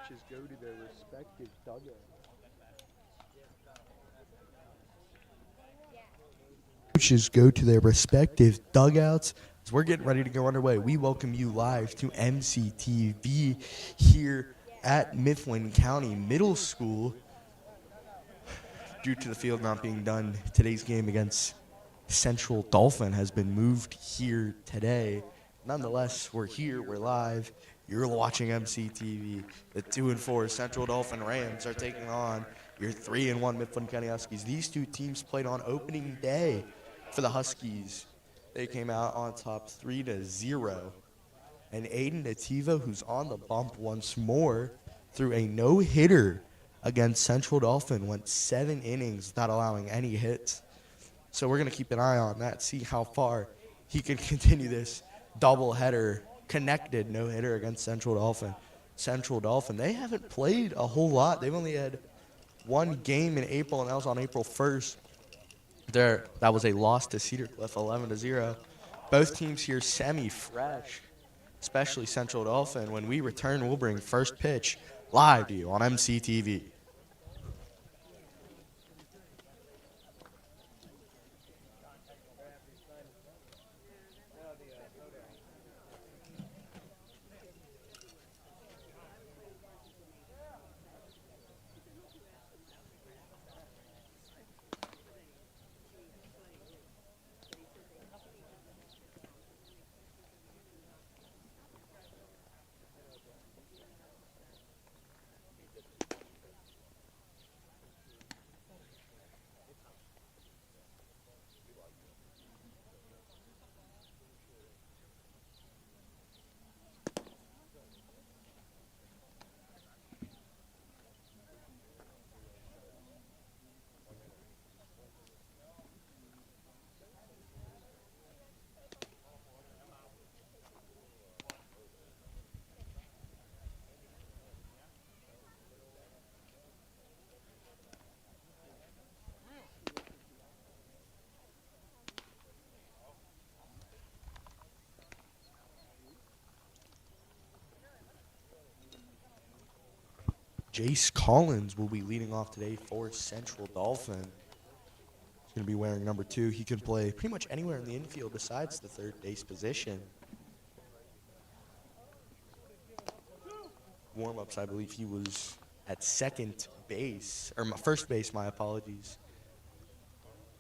Coaches go to their respective dugouts. Coaches go to their respective dugouts. As we're getting ready to go underway, we welcome you live to MCTV here at Mifflin County Middle School. Due to the field not being done, today's game against Central Dauphin has been moved here today. Nonetheless, we're here, we're live, You're watching MCTV. The 2-4 Central Dauphin Rams are taking on your 3-1 Mifflin County Huskies. These two teams played on opening day for the Huskies. They came out on top 3-0. And Aiden Nativo, who's on the bump once more, threw a no-hitter against Central Dauphin, went 7 innings without allowing any hits. So we're going to keep an eye on that, see how far he can continue this doubleheader, connected no-hitter against Central Dauphin. Central Dauphin, they haven't played a whole lot. They've only had one game in April, and that was on April 1st. That was a loss to Cedar Cliff, 11-0. Both teams here semi-fresh, especially Central Dauphin. When we return, we'll bring first pitch live to you on MCTV. Jace Collins will be leading off today for Central Dauphin. He's going to be wearing number 2. He can play pretty much anywhere in the infield besides the third base position. Warm-ups, I believe he was at second base, or first base, my apologies.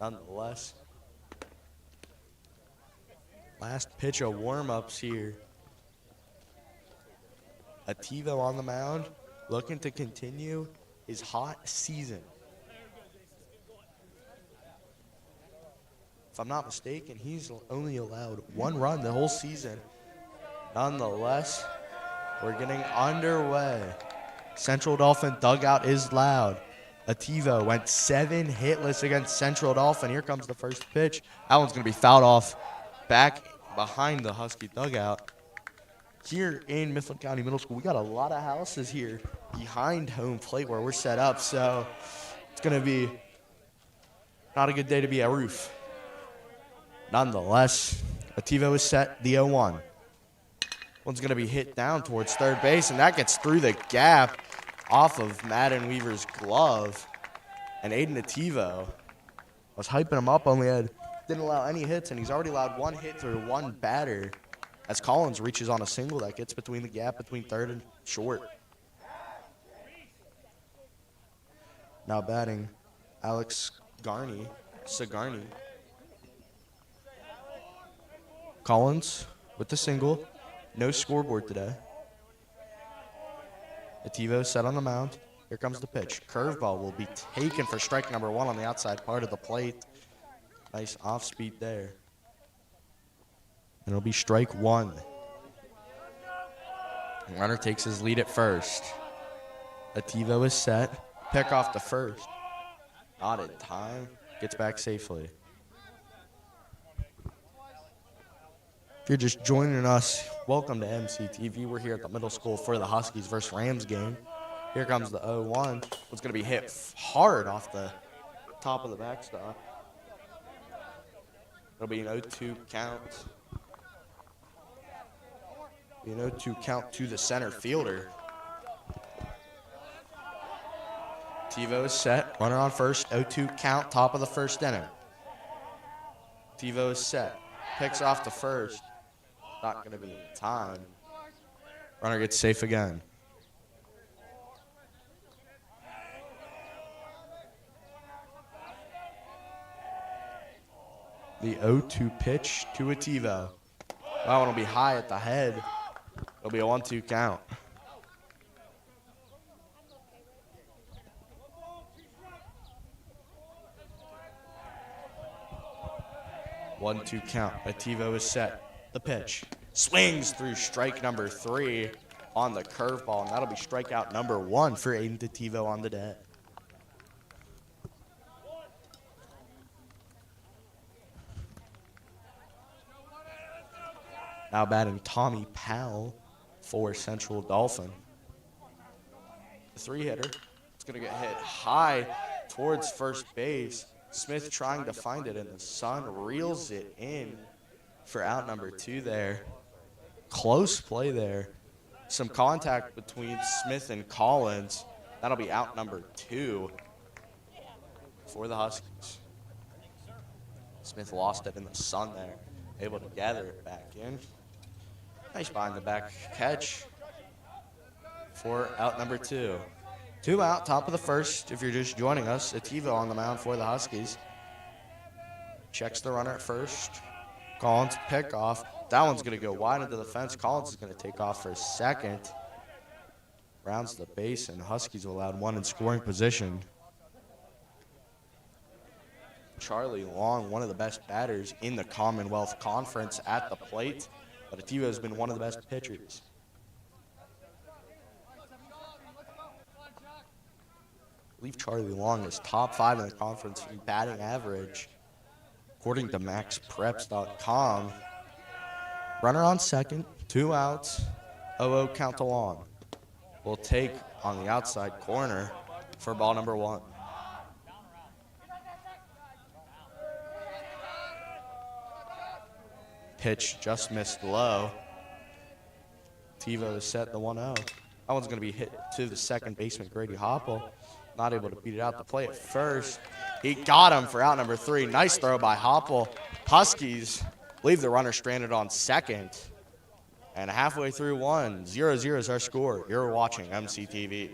Nonetheless, last pitch of warm-ups here. Ativo on the mound, looking to continue his hot season. If I'm not mistaken, he's only allowed 1 run the whole season. Nonetheless, we're getting underway. Central Dauphin dugout is loud. Ativo went 7 hitless against Central Dauphin. Here comes the first pitch. That one's going to be fouled off back behind the Husky dugout. Here in Mifflin County Middle School, we got a lot of houses here behind home plate where we're set up, so it's going to be not a good day to be at roof. Nonetheless, Ativo is set, the 0-1. One's going to be hit down towards third base, and that gets through the gap off of Madden Weaver's glove. And Aiden Ativo was hyping him up, didn't allow any hits, and he's already allowed 1 hit through 1 batter as Collins reaches on a single that gets between the gap between third and short. Now batting, Alex Sagarni. Collins with the single. No scoreboard today. Ativo set on the mound. Here comes the pitch. Curveball will be taken for strike number 1 on the outside part of the plate. Nice off speed there. And it'll be strike 1. Runner takes his lead at first. Ativo is set. Pick off the first. Not in time. Gets back safely. If you're just joining us, welcome to MCTV. We're here at the middle school for the Huskies versus Rams game. Here comes the 0-1. It's going to be hit hard off the top of the backstop. It'll be an 0-2 count. Be an 0-2 count to the center fielder. Ativo is set. Runner on first. 0-2 count. Top of the first inning. Ativo is set. Picks off the first. Not going to be in time. Runner gets safe again. The 0-2 pitch to Ativo. That one will be high at the head. It'll be a 1-2 count. One, two count. Ativo is set. The pitch. Swings through strike number 3 on the curveball, and that'll be strikeout number 1 for Aiden Ativo on the day. Now batting Tommy Powell for Central Dauphin. The 3-hitter. It's going to get hit high towards first base. Smith trying to find it, and the Sun reels it in for out number 2 there. Close play there. Some contact between Smith and Collins. That'll be out number 2 for the Huskies. Smith lost it in the sun there. Able to gather it back in. Nice behind the back catch for out number 2. 2 out, top of the first. If you're just joining us, Ativo on the mound for the Huskies. Checks the runner at first. Collins pick off. That one's going to go wide into the fence. Collins is going to take off for a second. Rounds the base, and Huskies will allow 1 in scoring position. Charlie Long, one of the best batters in the Commonwealth Conference at the plate, but Ativo has been one of the best pitchers. I believe Charlie Long is top 5 in the conference in batting average, according to maxpreps.com. Runner on second, 2 outs, 0-0 count to Long. Will take on the outside corner for ball number 1. Pitch just missed low. Ativo is set the 1-0. That one's going to be hit to the second baseman, Grady Hopple. Not able to beat it out the play at first. He got him for out number 3. Nice throw by Hopple. Huskies leave the runner stranded on second. And halfway through 1, 0-0 is our score. You're watching MCTV.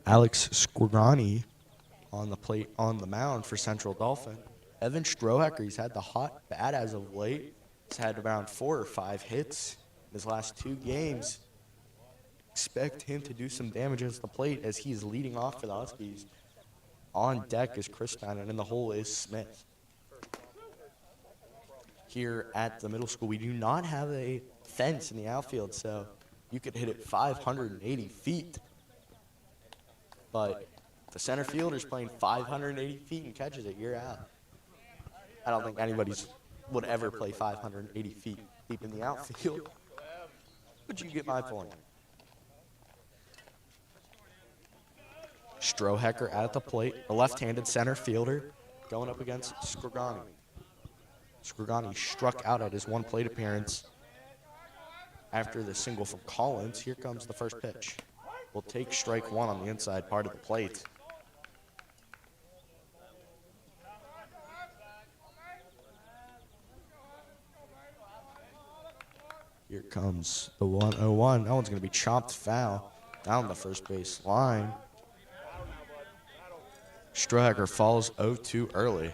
Alex Squigani on the plate on the mound for Central Dauphin. Evan Strohecker, he's had the hot bat as of late. He's had around 4 or 5 hits in his last 2 games. Expect him to do some damage at the plate as he's leading off for the Huskies. On deck is Chris Stein, and in the hole is Smith. Here at the middle school, we do not have a fence in the outfield, so you could hit it 580 feet. But the center fielder's playing 580 feet and catches it, you're out. I don't think anybody's would ever play 580 feet deep in the outfield. But you get my point. Strohecker at the plate, a left-handed center fielder going up against Squigani. Squigani struck out at his 1 plate appearance after the single from Collins. Here comes the first pitch. Will take strike 1 on the inside part of the plate. Here comes the 1-0-1. That one's going to be chopped foul down the first base line. Strohacker falls 0-2 early.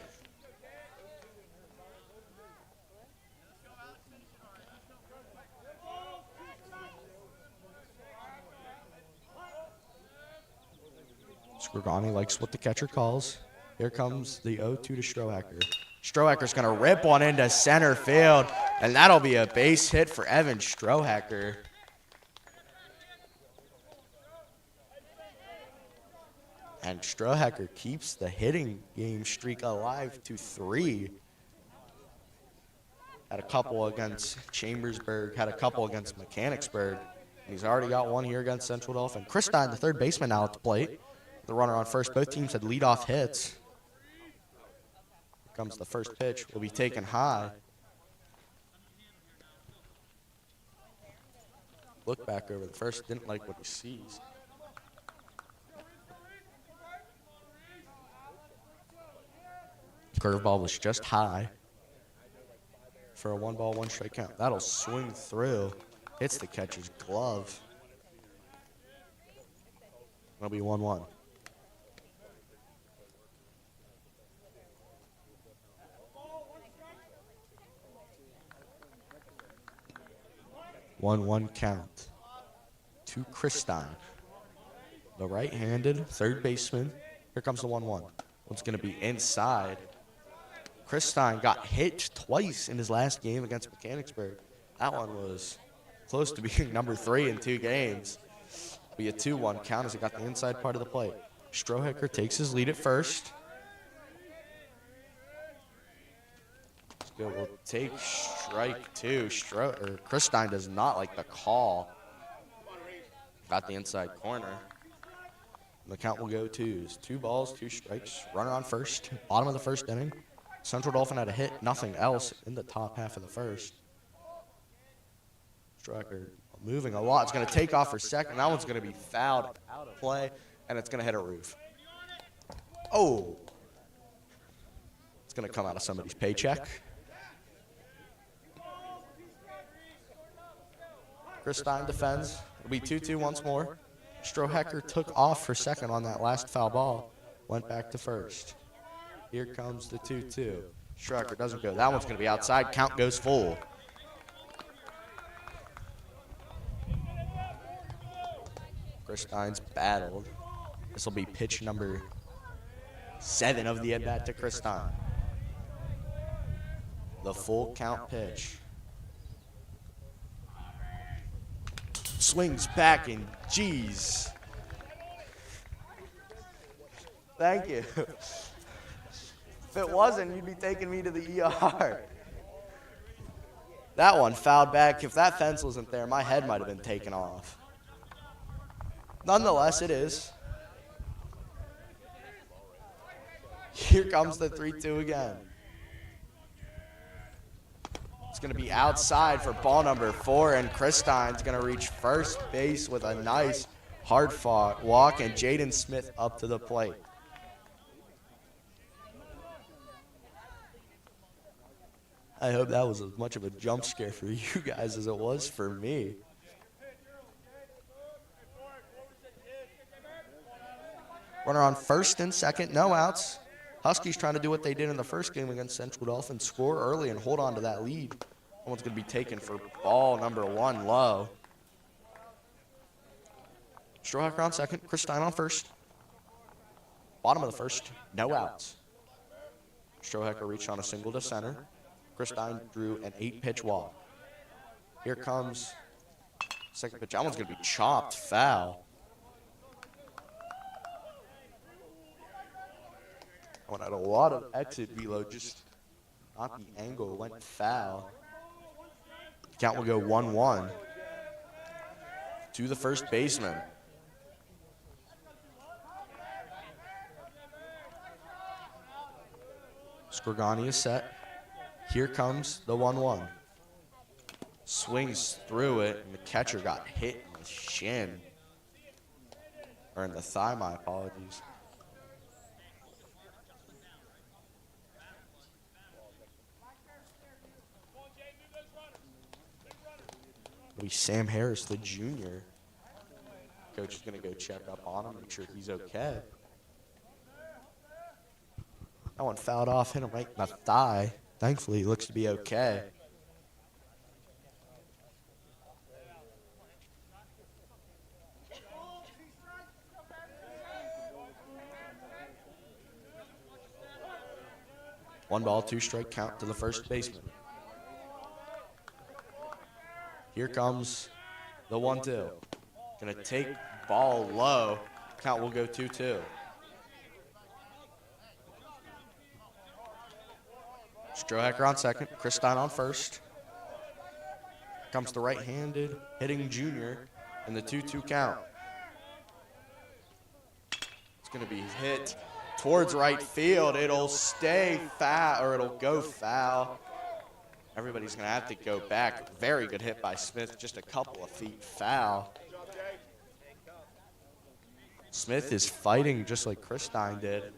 Skrgani likes what the catcher calls. Here comes the 0-2 to Strohacker. Strohacker's going to rip one into center field, and that'll be a base hit for Evan Strohacker. And Strohacker keeps the hitting game streak alive to 3. Had a couple against Chambersburg, had a couple against Mechanicsburg. And he's already got one here against Central Dauphin. Chris Stein, the third baseman, now at the plate. The runner on first. Both teams had leadoff hits. Here comes the first pitch. Will be taken high. Look back over the first. Didn't like what he sees. Curveball was just high for a 1-ball, 1-strike count. That'll swing through. Hits the catcher's glove. It'll be 1-1. One count to Chris Stein, the right-handed third baseman. Here comes the 1-1. One's going to be inside. Chris Stein got hit twice in his last game against Mechanicsburg. That one was close to being number 3 in 2 games. Be a 2-1 count as he got the inside part of the plate. Strohacker takes his lead at first. We'll take strike 2. Chris Stein does not like the call. Got the inside corner. And the count will go 2s. 2 balls, 2 strikes. Runner on first. Bottom of the first inning. Central Dauphin had a hit. Nothing else in the top half of the first. Strohacker moving a lot. It's going to take off for second. That one's going to be fouled out of play, and it's going to hit a roof. Oh. It's going to come out of somebody's paycheck. Chris Stein defends. It'll be 2-2 once more. Strohacker took off for second on that last foul ball. Went back to first. Here comes the 2-2. Strohacker doesn't go. That one's going to be outside. Count goes full. Chris Stein's battled. This will be pitch number 7 of the at-bat to Chris Stein. The full count pitch. Swings back and geez. Thank you. If it wasn't, you'd be taking me to the ER. That one fouled back. If that fence wasn't there, my head might have been taken off. Nonetheless, it is. Here comes the 3-2 again. It's going to be outside for ball number 4, and Chris Stein's going to reach first base with a nice hard-fought walk, and Jaden Smith up to the plate. I hope that was as much of a jump scare for you guys as it was for me. Runner on first and second, no outs. Huskies trying to do what they did in the first game against Central Dauphin, score early and hold on to that lead. That one's going to be taken for ball number 1 low. Strohacker on second, Chris Stein on first. Bottom of the first, no outs. Strohacker reached on a single to center. Chris Stein drew an 8-pitch walk. Here comes second pitch. That one's going to be chopped foul. One had a lot of exit velo, just not the angle, went foul. Count will go 1-1 to the first baseman. Skrgani is set. Here comes the 1-1. Swings through it, and the catcher got hit in the shin. Or in the thigh, my apologies. It'll be Sam Harris, the junior. Coach is going to go check up on him, make sure he's okay. That one fouled off, hit him right in the thigh. Thankfully, he looks to be okay. One ball, two strike count to the first baseman. Here comes the 1-2. Gonna take ball low. Count will go 2-2. Strohacker on second. Christine on first. Comes the right-handed hitting junior in the 2-2 count. It's gonna be hit towards right field. It'll stay foul, or it'll go foul. Everybody's gonna have to go back. Very good hit by Smith, just a couple of feet foul. Smith is fighting just like Christine did.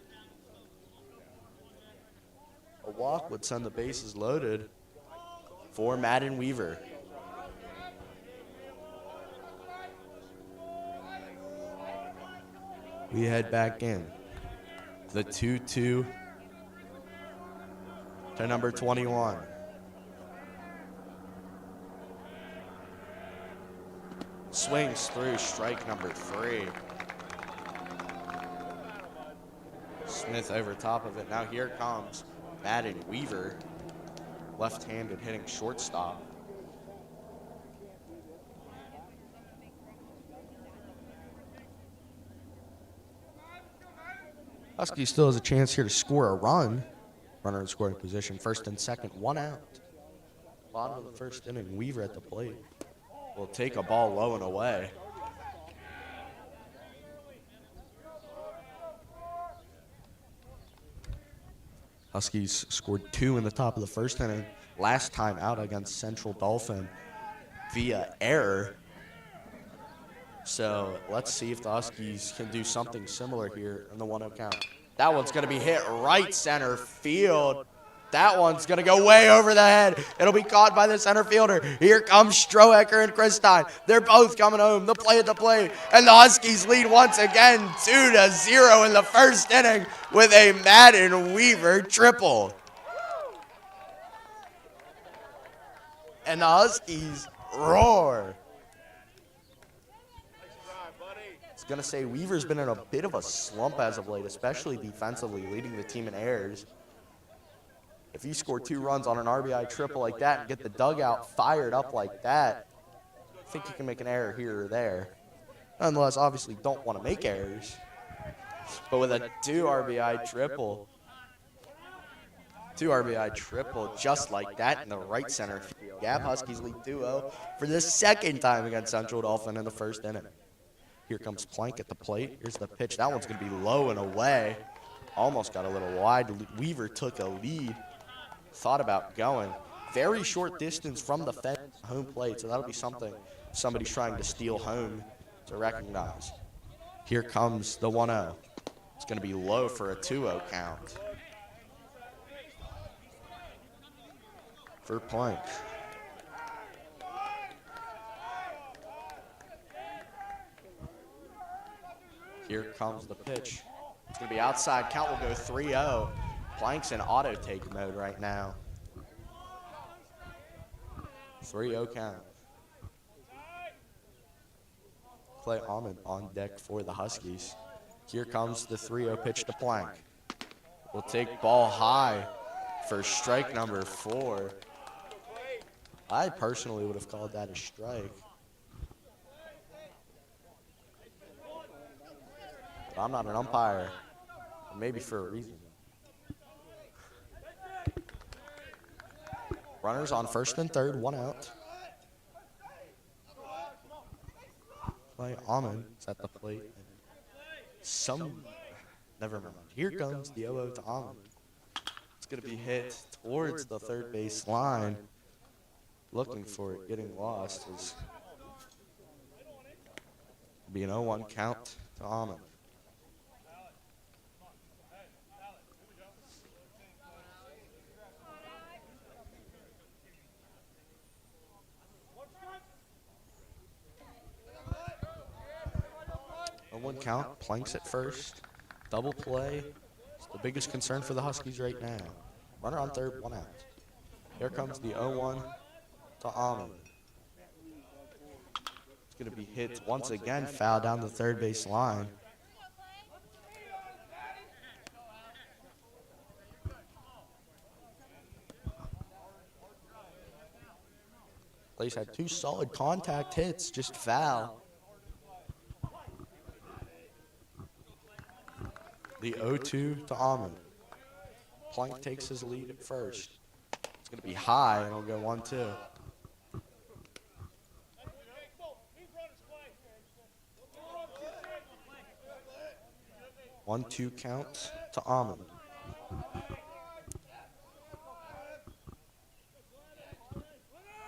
A walk would send the bases loaded for Madden Weaver. We head back in. The 2-2 to number 21. Swings through strike number 3. Smith over top of it. Now here comes Madden Weaver, left-handed hitting shortstop. Huskies still has a chance here to score a run. Runner in scoring position, first and second, one out. Bottom of the first inning, Weaver at the plate will take a ball low and away. Huskies scored 2 in the top of the first inning. Last time out against Central Dauphin via error. So let's see if the Huskies can do something similar here in the 1-0 count. That one's going to be hit right center field. That one's going to go way over the head. It'll be caught by the center fielder. Here comes Strohacker and Christine. They're both coming home. The play at the plate. And the Huskies lead once again 2-0 in the first inning with a Madden Weaver triple. And the Huskies roar. Going to say Weaver's been in a bit of a slump as of late, especially defensively, leading the team in errors. If you score 2 runs on an RBI triple like that and get the dugout fired up like that, I think you can make an error here or there. Nonetheless, obviously don't want to make errors. But with a 2 RBI triple just like that in the right center field. Gap Huskies lead 2-0 for the second time against Central Dauphin in the first inning. Here comes Plank at the plate. Here's the pitch. That one's going to be low and away. Almost got a little wide. Weaver took a lead. Thought about going. Very short distance from the fence home plate, so that'll be something somebody's trying to steal home to recognize. Here comes the 1-0. It's going to be low for a 2-0 count for Plank. Here comes the pitch. It's going to be outside. Count will go 3-0. Plank's in auto take mode right now. 3-0 count. Clay Almond on deck for the Huskies. Here comes the 3-0 pitch to Plank. Will take ball high for strike number 4. I personally would have called that a strike. I'm not an umpire, maybe for a reason. Runners on first and third, 1 out. Clay Almond is at the plate. Never mind. Here comes the 0-0 to Almond. It's going to be hit towards the third base line. Looking for it, getting lost. It'll be an 0-1 count to Almond. One count, Planks at first, double play, the biggest concern for the Huskies right now. Runner on third, 1 out. Here comes the 0-1 to Almond. It's going to be hit once again, foul down the third base line. Blaze had 2 solid contact hits, just foul. The 0-2 to Almond. Plank takes his lead at first. It's going to be high, and it'll go 1-2. 1-2 count to Almond.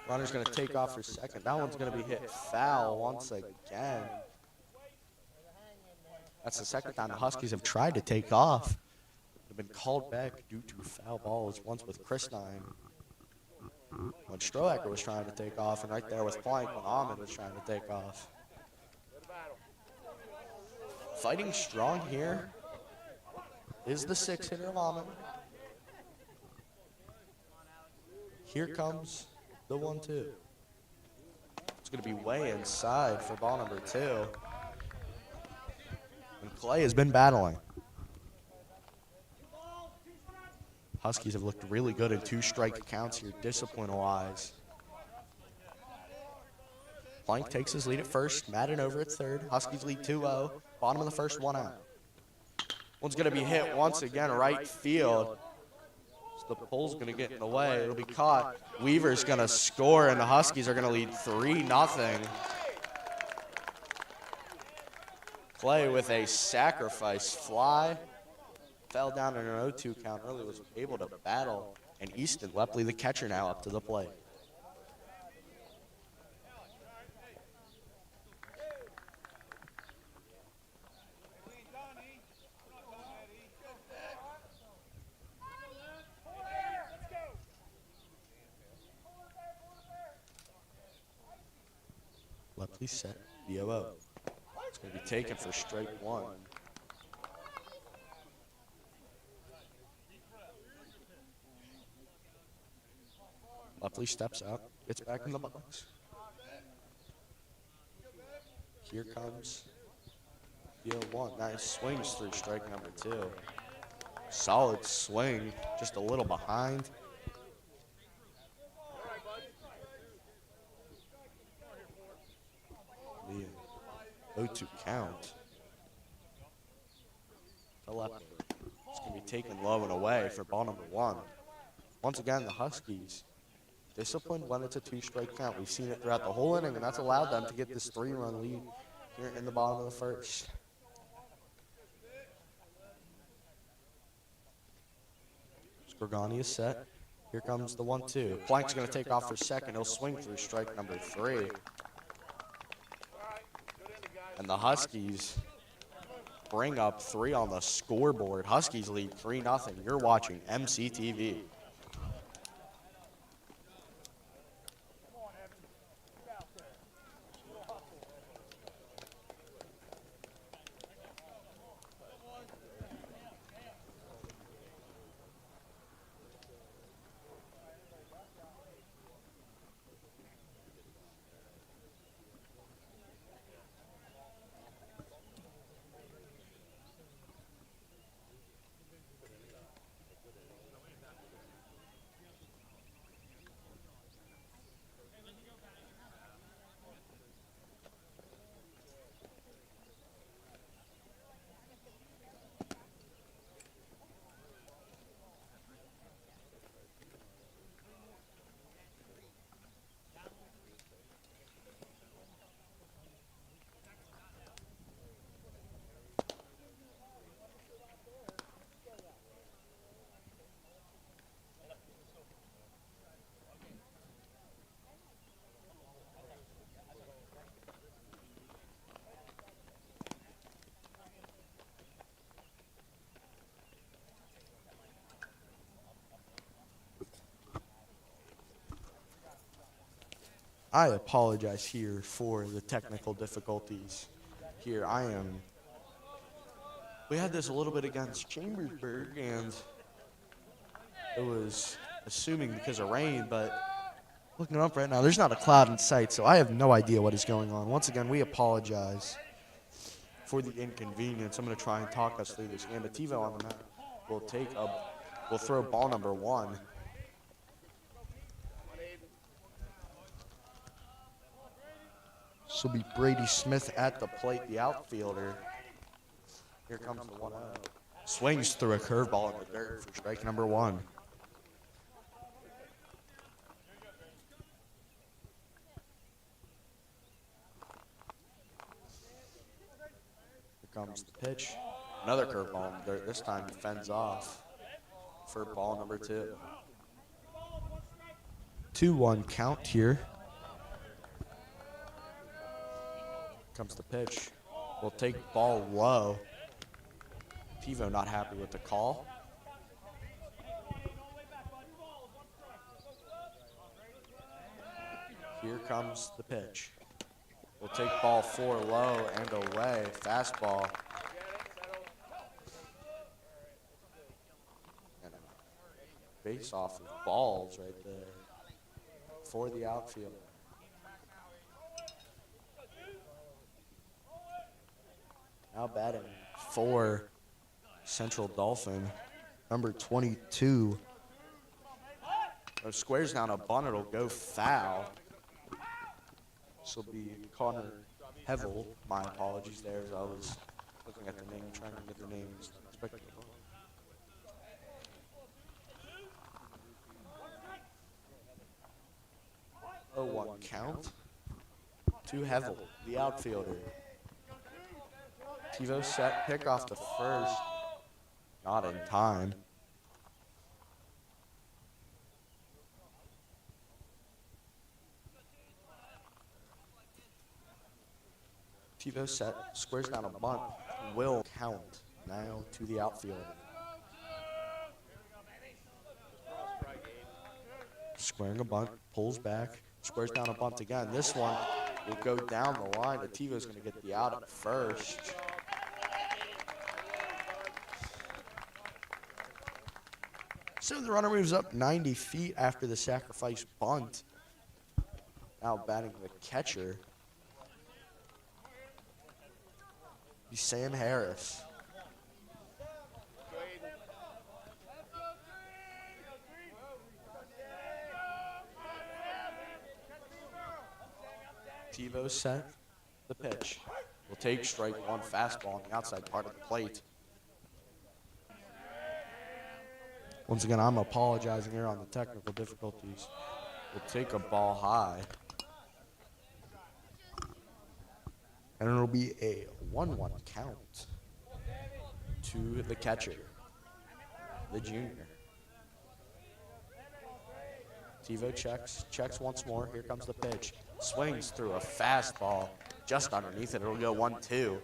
Runner's going to take off for second. That one's going to be hit foul once again. That's the second time the Huskies have tried to take off. They've been called back due to foul balls, once with Christine when Strohacker was trying to take off, and right there with Plank when Almond was trying to take off. Fighting strong here is the 6-hitter of Almond. Here comes the 1-2. It's going to be way inside for ball number 2. And Clay has been battling. Huskies have looked really good in 2 strike counts here, discipline-wise. Plank takes his lead at first. Madden over at third. Huskies lead 2-0. Bottom of the first, 1 out. One's going to be hit once again, right field. So the pole's going to get in the way. It'll be caught. Weaver's going to score, and the Huskies are going to lead 3-0. Clay with a sacrifice fly. Fell down in an 0-2 count early, was able to battle. And Easton Lepley, the catcher, now up to the plate. Lepley set, the 0-0. It's going to be taken for strike 1. Lepley steps out, gets back in the box. Here comes the 0-1. Nice swings through strike number 2. Solid swing, just a little behind. The 0-2 count. To Lepley. It's going to be taken low and away for ball number 1. Once again, the Huskies disciplined when it's a 2-strike count. We've seen it throughout the whole inning, and that's allowed them to get this 3-run lead here in the bottom of the first. Scorgani is set. Here comes the 1-2. Plank's going to take off for second. He'll swing through strike number 3. And the Huskies bring up 3 on the scoreboard. Huskies lead 3-0. You're watching MCTV. I apologize here for the technical difficulties. Here I am We had this a little bit against Chambersburg, and it was assuming because of rain, but looking up right now, there's not a cloud in sight, so I have no idea what is going on. Once again, we apologize for the inconvenience. I'm going to try and talk us through this game. But TiVo on the mat will throw ball number 1. This will be Brady Smith at the plate, the outfielder. Here comes the 1-0. Swings through a curveball in the dirt for strike number 1. Here comes the pitch. Another curveball in the dirt. This time he fends off for ball number 2. 2-1 count here. Comes the pitch. We'll take ball low. TiVo not happy with the call. Here comes the pitch. We'll take ball 4 low and away. Fastball. And a base off of balls right there for the outfielder. Now batting for Central Dauphin, number 22. Squares down a bunt, it'll go foul. This will be Connor Hevel. My apologies there as I was looking at the name, trying to get the names. 0-1 count to Hevel, the outfielder. TiVo set, pick off the first. Not in time. TiVo set, squares down a bunt, will count now to the outfielder. Squaring a bunt, pulls back, squares down a bunt again. This one will go down the line, but TiVo's going to get the out at first. So the runner moves up 90 feet after the sacrifice bunt. Now batting the catcher. Sam Harris. TiVo set the pitch. Will take strike 1, fastball on the outside part of the plate. Once again, I'm apologizing here on the technical difficulties. We'll take a ball high. And it'll be a 1-1 count to the catcher, the junior. TiVo checks once more. Here comes the pitch. Swings through a fastball just underneath it. It'll go 1-2.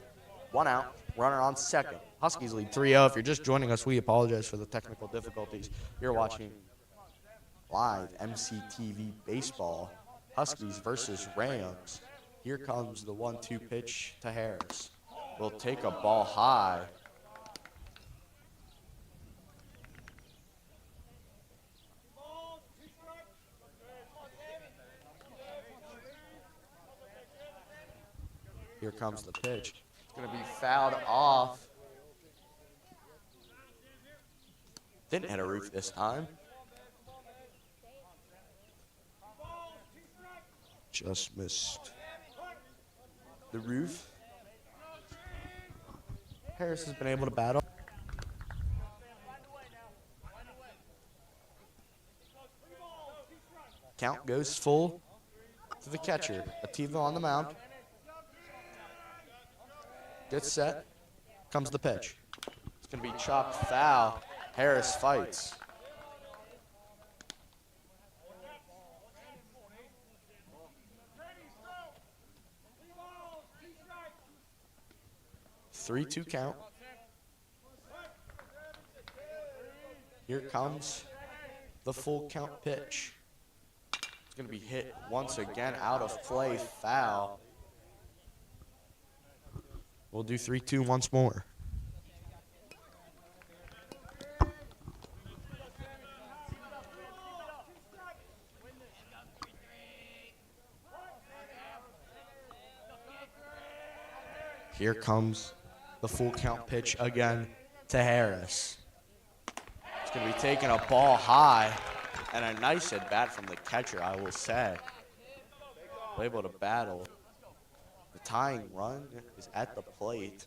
1 out, runner on second. Huskies lead 3-0. If you're just joining us, we apologize for the technical difficulties. You're watching live MCTV baseball. Huskies versus Rams. Here comes the 1-2 pitch to Harris. We'll take a ball high. Here comes the pitch. It's going to be fouled off. Didn't hit a roof this time. Just missed the roof. Harris has been able to battle. Count goes full to the catcher. TiVo on the mound. Gets set. Comes the pitch. It's going to be chopped foul. Harris fights. Three-two count. Here comes the full count pitch. It's going to be hit once again out of play, foul. We'll do 3-2 once more. Here comes the full count pitch again to Harris. It's going to be taking a ball high, and a nice at bat from the catcher, I will say. Able to battle. The tying run is at the plate.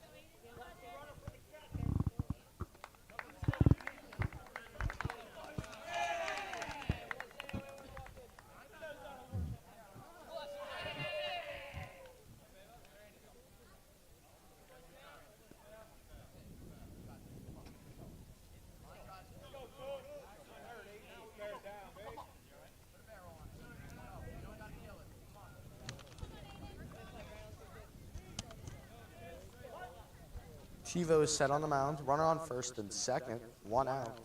TiVo is set on the mound. Runner on first and second. 1 out.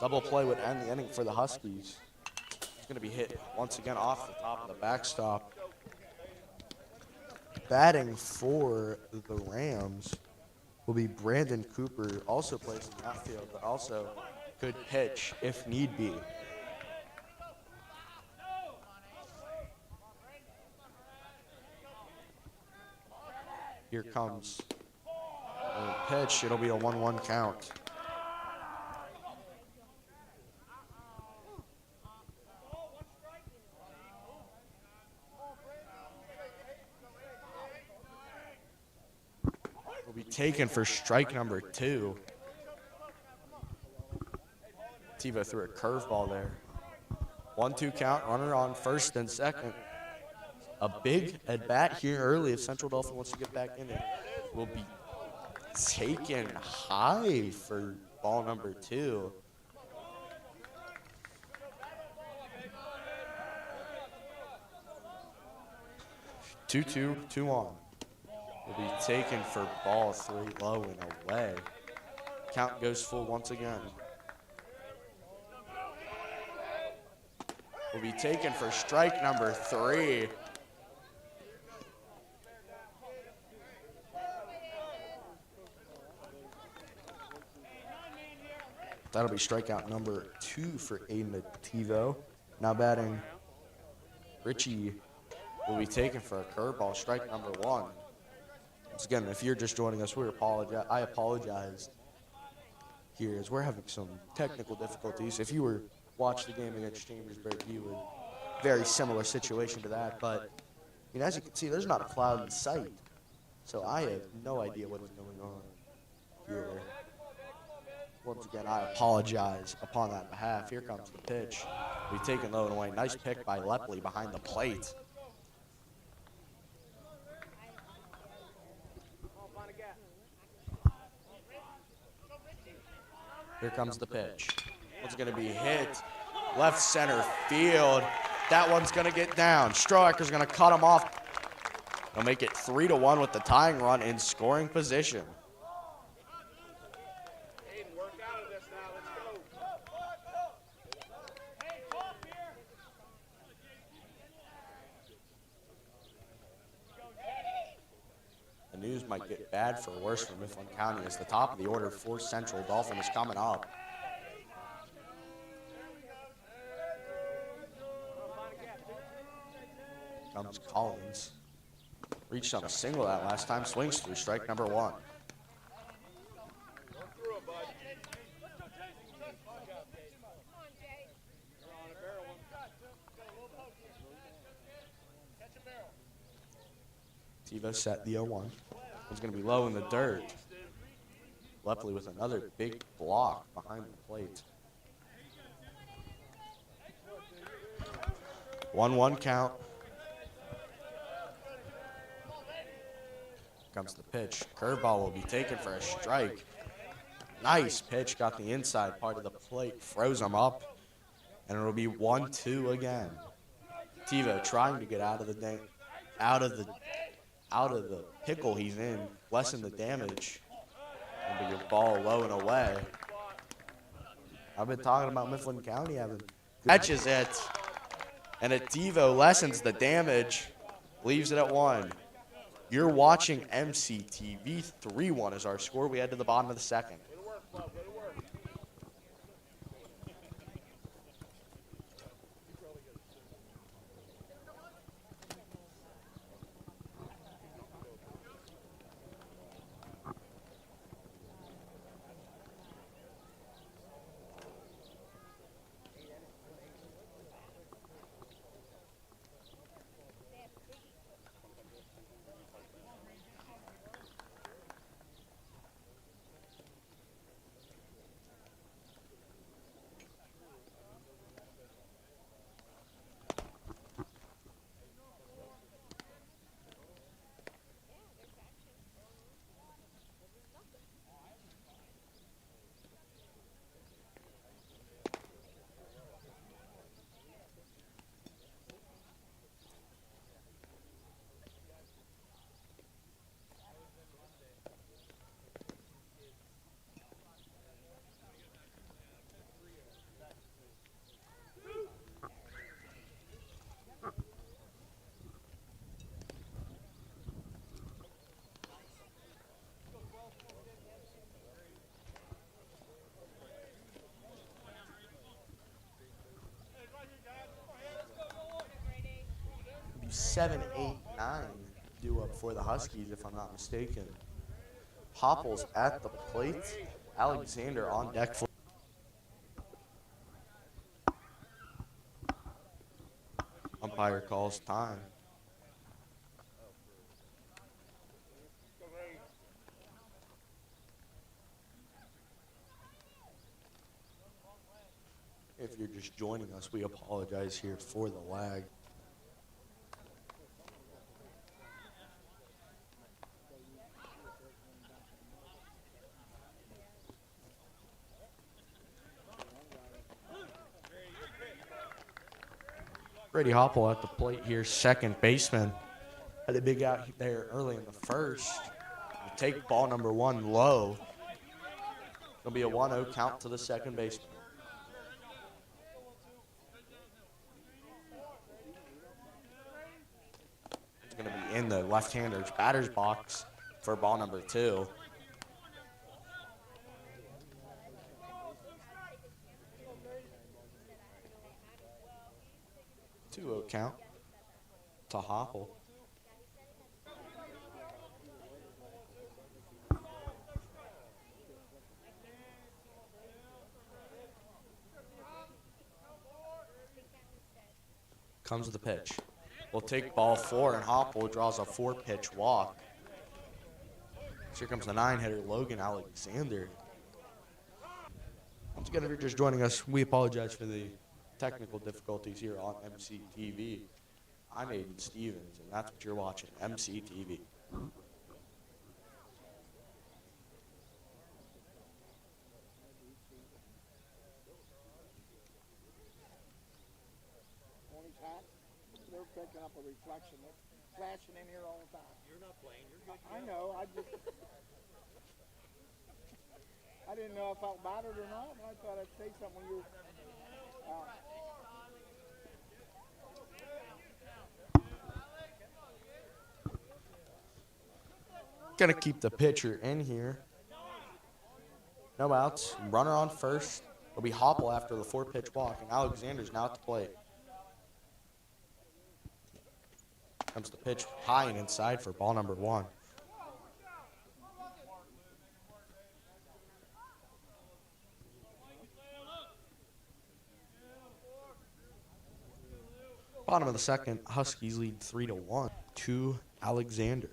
Double play would end the inning for the Huskies. It's going to be hit once again off the top of the backstop. Batting for the Rams will be Brandon Cooper, also plays in the outfield, but also could pitch if need be. Here comes the pitch. It'll be a 1-1 count. Will be taken for strike number 2. TiVo threw a curveball there. 1-2 count, runner on first and second. A big at bat here early if Central Dauphin wants to get back in it. Will be taken high for ball number 2. Two-two, 2-1. Will be taken for ball 3 low and away. Count goes full once again. Will be taken for strike number 3. That'll be strikeout number 2 for Aiden TiVo. Now batting, Richie will be taken for a curveball, strike number 1. Once again, if you're just joining us, I apologize here as we're having some technical difficulties. If you were watching the game against Chambersburg, you would very similar situation to that. But as you can see, there's not a cloud in sight, so I have no idea what is going on here. Once again, I apologize upon that behalf. Here comes the pitch. We've taken low and away. Nice pick by Lepley behind the plate. Here comes the pitch. It's going to be hit left center field. That one's going to get down. Strohecker's going to cut him off. They'll make it 3-1 with the tying run in scoring position. The news might get bad for worse for Mifflin County as the top of the order for Central Dauphin is coming up. Comes Collins. Reached on a single that last time. Swings through strike number 1. TiVo set the 0-1. It's going to be low in the dirt. Lepley with another big block behind the plate. 1-1 count. Comes the pitch. Curveball will be taken for a strike. Nice pitch. Got the inside part of the plate. Froze him up. And it'll be 1-2 again. TiVo trying to get out of the pickle he's in, lessen the damage, and be your ball low and away. I've been talking about Mifflin County having catches it, and TiVo lessens the damage, leaves it at 1. You're watching MCTV. 3-1 is our score. We head to the bottom of the second. 7, 8, 9 due up for the Huskies, if I'm not mistaken. Hopple's at the plate. Alexander on deck for. Umpire calls time. If you're just joining us, we apologize here for the lag. Brady Hopple at the plate here, second baseman. Had a big out there early in the first. We'll take ball number 1 low. It'll be a 1-0 count to the second baseman. It's going to be in the left-hander's batter's box for ball number 2. Two-0 count to Hopple. Comes the pitch. We'll take ball 4, and Hopple draws a 4-pitch walk. So here comes the 9-hitter, Logan Alexander. Once again, if you're just joining us, we apologize for the technical difficulties here on MCTV. I'm Aiden Stevens, and that's what you're watching, MCTV. They're picking up a reflection. They're flashing in here all the time. You're not playing. You're good. I know. I didn't know if I felt battered or not. I thought I'd say something when you were out. Gonna keep the pitcher in here. No outs. Runner on first. It'll be Hopple after the 4-pitch walk, and Alexander's now at the plate. Comes the pitch high and inside for ball number 1. Bottom of the second, Huskies lead 3-1 to Alexander.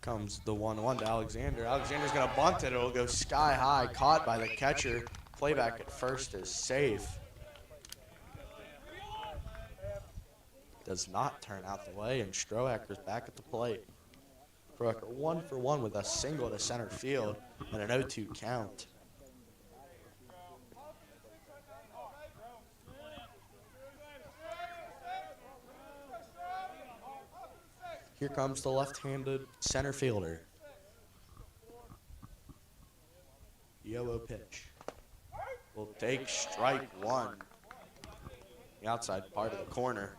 Comes the 1-1 to Alexander. Alexander's going to bunt it. It'll go sky high, caught by the catcher. Playback at first is safe. Does not turn out the way, and Strohacker's back at the plate. Strohacker 1 for 1 with a single to center field and an 0-2 count. Here comes the left-handed center fielder. Yellow pitch. Will take strike 1. The outside part of the corner.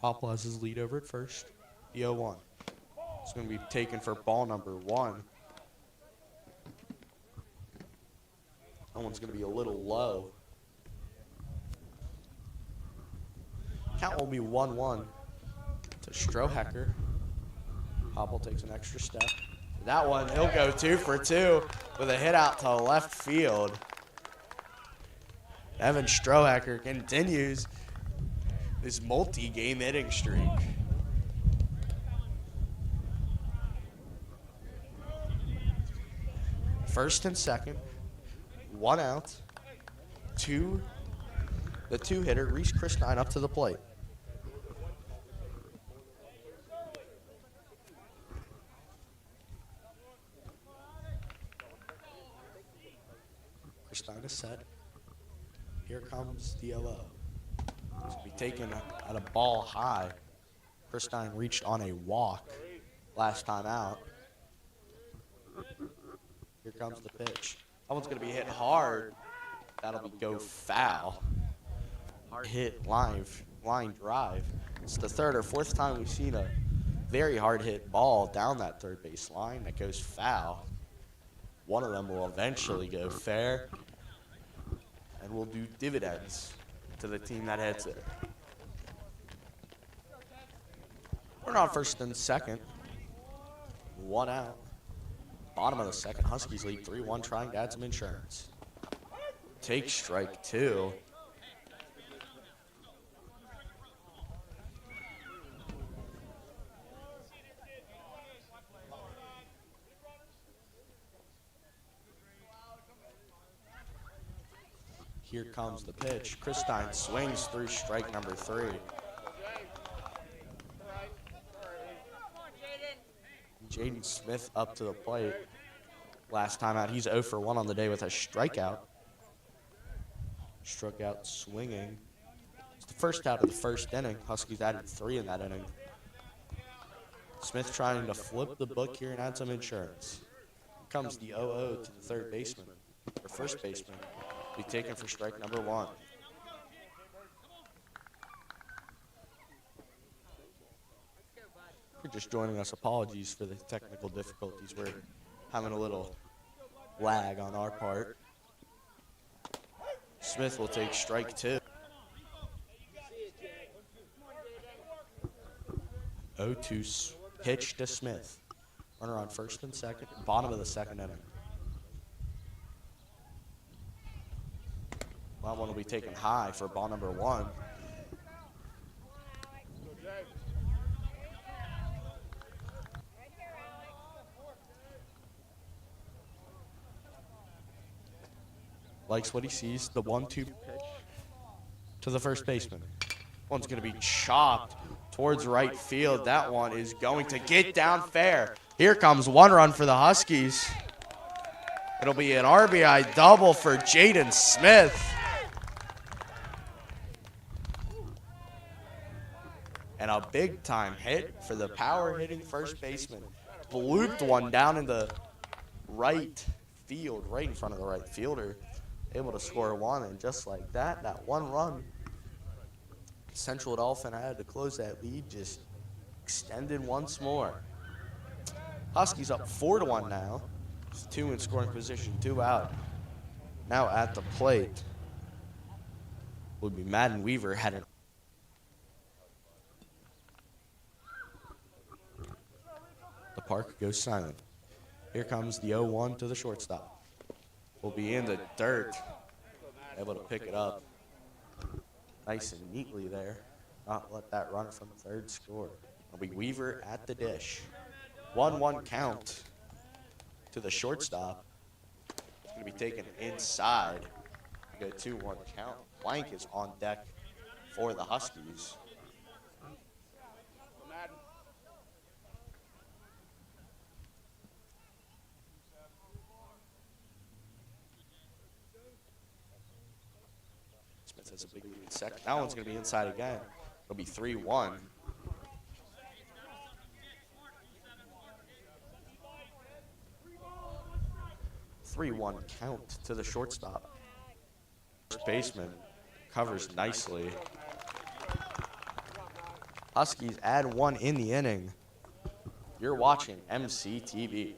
Hopple has his lead over at first. The 0-1. It's going to be taken for ball number 1. That one's going to be a little low. Count will be 1-1 to Strohacker. Hopple takes an extra step. That one, he'll go 2 for 2 with a hit out to left field. Evan Strohacker continues his multi-game hitting streak. First and second. 1 out. The 2-hitter, Reese Christine, up to the plate. Christine is set. Here comes the 0-0. This will be taken at a ball high. Christine reached on a walk last time out. Here comes the pitch. That one's going to be hit hard. That'll be go foul. Hard hit live line drive. It's the third or fourth time we've seen a very hard hit ball down that third base line that goes foul. One of them will eventually go fair and will do dividends to the team that hits it. We're on first and second. 1 out. Bottom of the second, Huskies lead 3-1, trying to add some insurance. Take strike 2. Here comes the pitch. Christine swings through strike number 3. Jaden Smith up to the plate. Last time out, he's 0 for 1 on the day with a strikeout. Struck out swinging. It's the first out of the first inning. Huskies added 3 in that inning. Smith trying to flip the book here and add some insurance. Here comes the 0-0 to the third baseman, or first baseman. Be taken for strike number 1. If you're just joining us, apologies for the technical difficulties. We're having a little lag on our part. Smith will take strike 2. 0-2 pitch to Smith. Runner on first and second, bottom of the second inning. That one will be taken high for ball number 1. Likes what he sees, the 1-2 pitch to the first baseman. One's going to be chopped towards right field. That one is going to get down fair. Here comes 1 run for the Huskies. It'll be an RBI double for Jaden Smith. And a big-time hit for the power-hitting first baseman. Blooped one down in the right field, right in front of the right fielder. Able to score 1, and just like that, that 1 run Central Dauphin had to close that lead just extended once more. Huskies up 4-1 now. 2 in scoring position, 2 out. Now at the plate would be Madden Weaver. Had an The park goes silent. Here comes the 0-1 to the shortstop. Will be in the dirt. Able to pick it up nice and neatly there. Not let that runner from third score. It'll be Weaver at the dish. 1-1 count to the shortstop. It's going to be taken inside. We go 2-1 count. Blank is on deck for the Huskies. Smith has a big lead in second. That one's going to be inside again. It'll be 3-1. 3-1 count to the shortstop. First baseman covers nicely. Huskies add 1 in the inning. You're watching MCTV.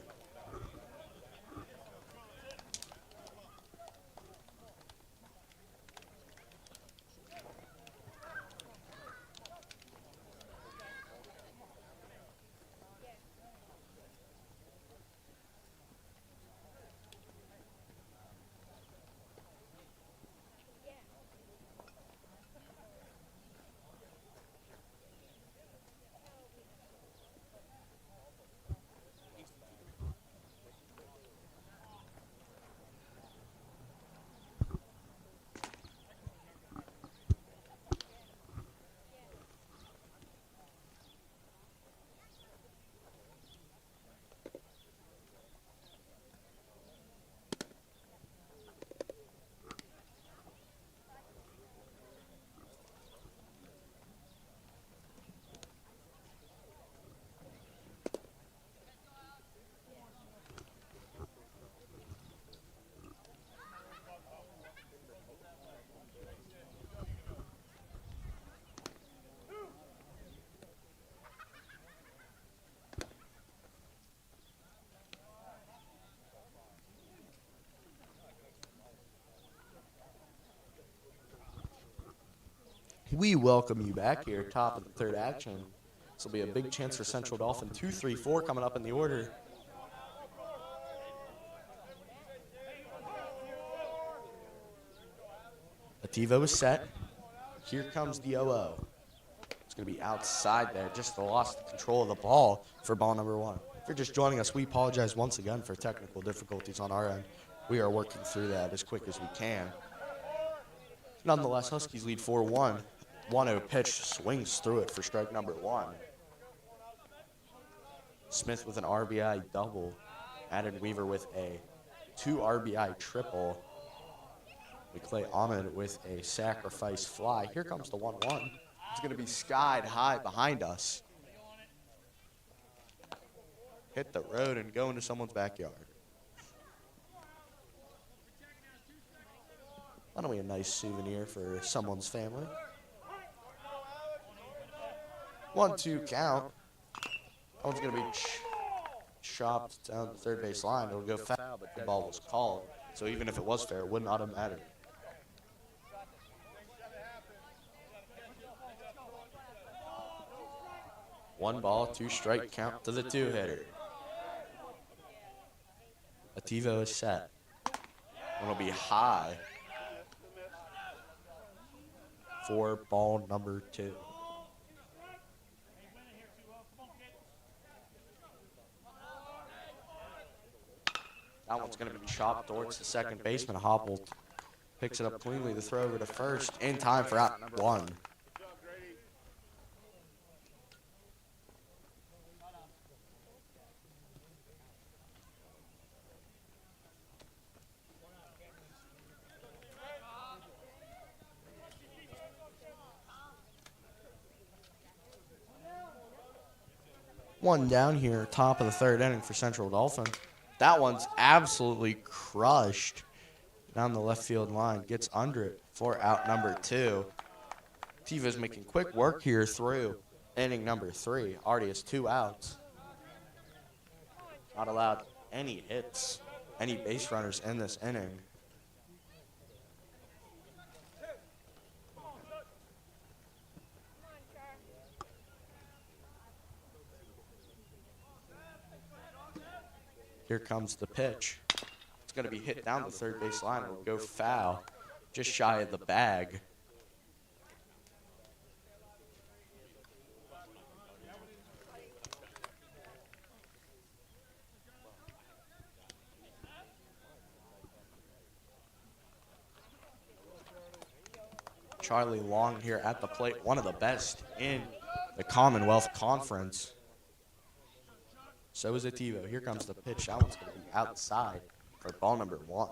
We welcome you back here, top of the third action. This will be a big chance for Central Dauphin. 2-3-4 coming up in the order. Ativo is set. Here comes the 0-0. It's going to be outside there. Just lost control of the ball for ball number 1. If you're just joining us, we apologize once again for technical difficulties on our end. We are working through that as quick as we can. Nonetheless, Huskies lead 4-1. 1-0 pitch swings through it for strike number 1. Smith with an RBI double. Added Weaver with a 2 RBI triple. Clay Ahmed with a sacrifice fly. Here comes the 1-1. It's going to be skied high behind us. Hit the road and go into someone's backyard. That'll be a nice souvenir for someone's family. 1-2 count. That one's going to be chopped down the third base line. It'll go foul, but the ball was called. So even if it was fair, it would not have mattered. 1 ball, 2 strike count to the 2-hitter. Ativo is set. It'll be high for ball number 2. That one's going to be chopped towards the second baseman. Hopple picks it up cleanly to throw over to first in time for out number 1. One down here, top of the third inning for Central Dauphin. That one's absolutely crushed down the left field line. Gets under it for out number 2. Tiva's making quick work here through inning number 3. Already has 2 outs. Not allowed any hits, any base runners in this inning. Here comes the pitch. It's going to be hit down the third base line. It'll go foul, just shy of the bag. Charlie Long here at the plate, one of the best in the Commonwealth Conference. So is Ativo. Here comes the pitch. That one's going to be outside for ball number 1.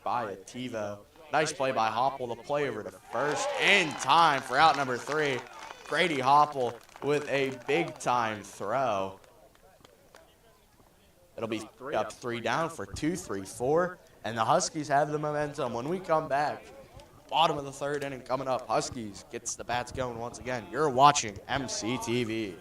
By Ativo. Nice play by Hopple. The play over to first in time for out number 3. Grady Hopple with a big-time throw. It'll be 3 up, 3 down for 2-3-4. And the Huskies have the momentum. When we come back, bottom of the third inning coming up. Huskies gets the bats going once again. You're watching MCTV.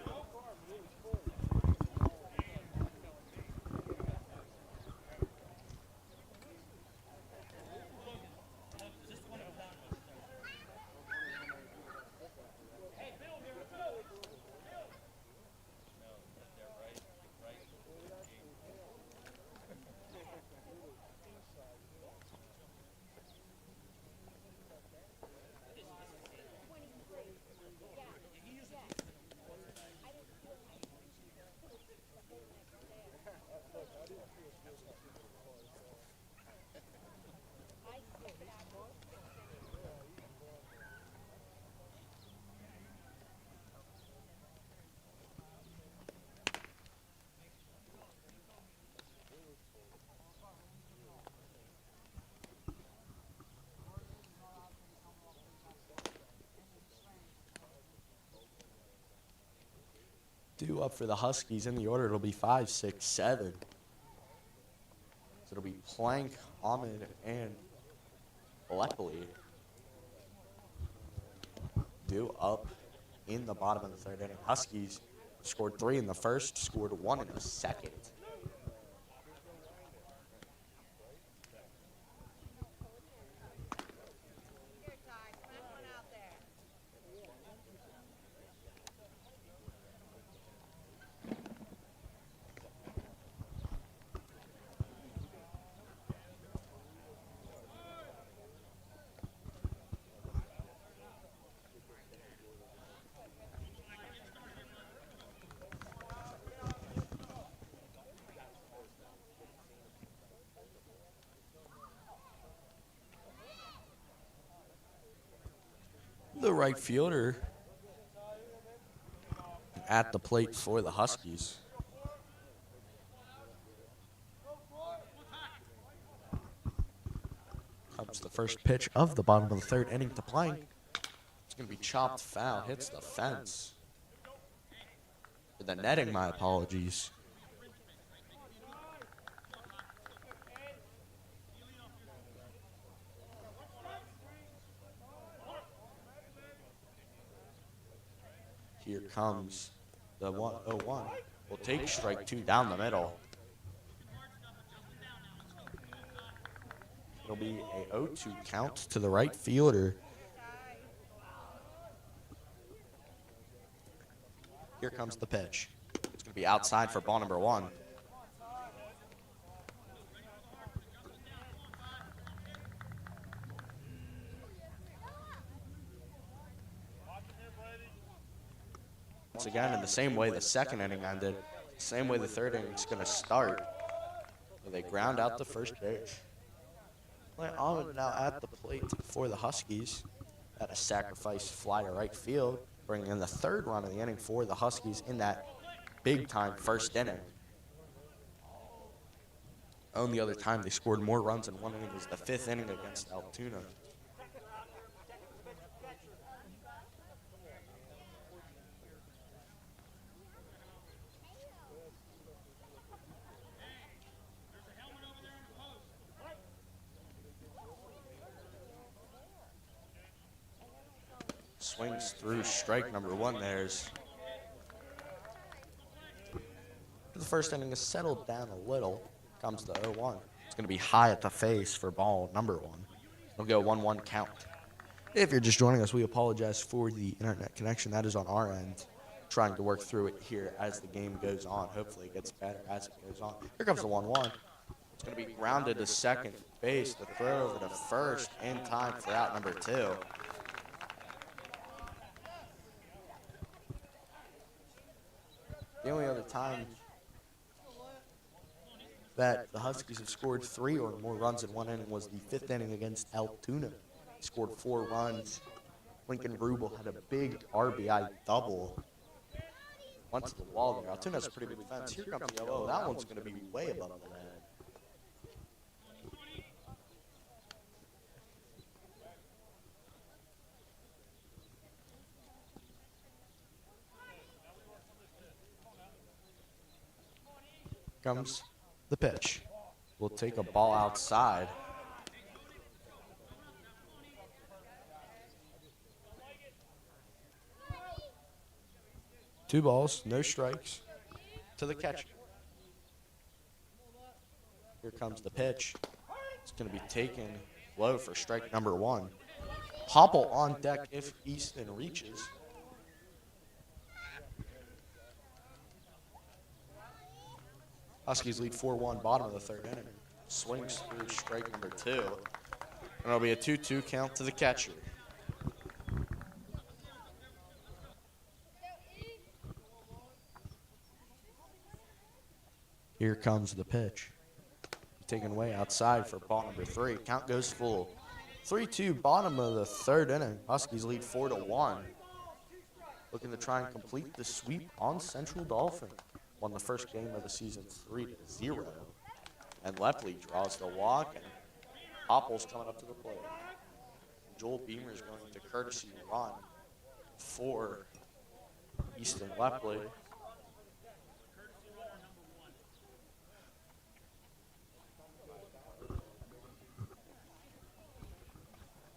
Due up for the Huskies in the order, it'll be 5, 6, 7. So it'll be Plank, Ahmed, and Leppley. Due up in the bottom of the third inning. Huskies scored 3 in the first, scored 1 in the second. right fielder at the plate for the Huskies. Comes the first pitch of the bottom of the third inning to Plank. It's going to be chopped foul, hits the fence. The netting, my apologies. Here comes the 1-0-1. Will take strike two down the middle. It'll be a 0-2 count to the right fielder. Here comes the pitch. It's going to be outside for ball number 1. Once again, in the same way the second inning ended, same way the third inning is going to start. So they ground out the first base. On now at the plate for the Huskies. At a sacrifice fly to right field, bringing in the third run of the inning for the Huskies in that big-time first inning. Only other time they scored more runs in one inning was the 5th inning against Altoona. Swings through strike number 1 there's. The first inning has settled down a little. Comes the 0-1. It's going to be high at the face for ball number 1. It'll go 1-1 count. If you're just joining us, we apologize for the internet connection. That is on our end. Trying to work through it here as the game goes on. Hopefully it gets better as it goes on. Here comes the 1-1. It's going to be grounded to second base. The throw over to first in time for out number 2. The only other time that the Huskies have scored 3 or more runs in one inning was the 5th inning against Altoona. They scored 4 runs. Lincoln Rubel had a big RBI double. Went to the wall there. Altoona has a pretty big fence. Here comes the 0. That one's going to be way above the net. Comes the pitch. We'll take a ball outside. Two balls, no strikes to the catcher. Here comes the pitch. It's going to be taken low for strike number 1. Hopple on deck if Easton reaches. Huskies lead 4-1, bottom of the third inning. Swings through strike number 2. And it'll be a 2-2 count to the catcher. Here comes the pitch. Taken away outside for ball number 3. Count goes full. 3-2, bottom of the third inning. Huskies lead 4-1. Looking to try and complete the sweep on Central Dauphin. Won the first game of the season 3-0. And Lepley draws the walk, and Hopple's coming up to the plate. Joel Beamer is going to courtesy run for Easton Lepley.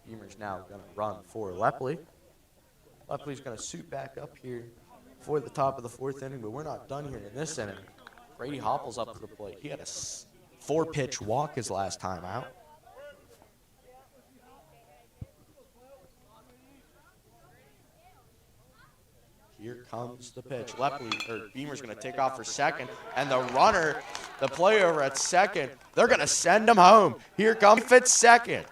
Beamer's now going to run for Lepley. Lepley's going to suit back up here for the top of the 4th inning, but we're not done here in this inning. Brady Hopple's up to the plate. He had a 4-pitch walk his last time out. Here comes the pitch. Beamer's going to take off for second, and the runner, the play over at second, they're going to send him home. Here comes Fitz second.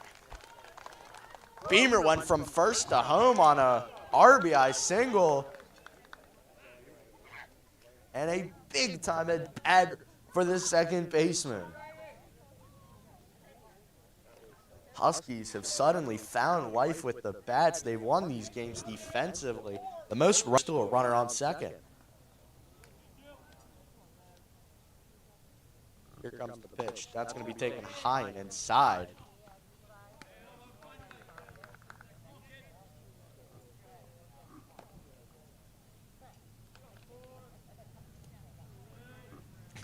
Beamer went from first to home on a RBI single. And a big-time ad for the second baseman. Huskies have suddenly found life with the bats. They've won these games defensively. The most runs to a runner on second. Here comes the pitch. That's going to be taken high and inside.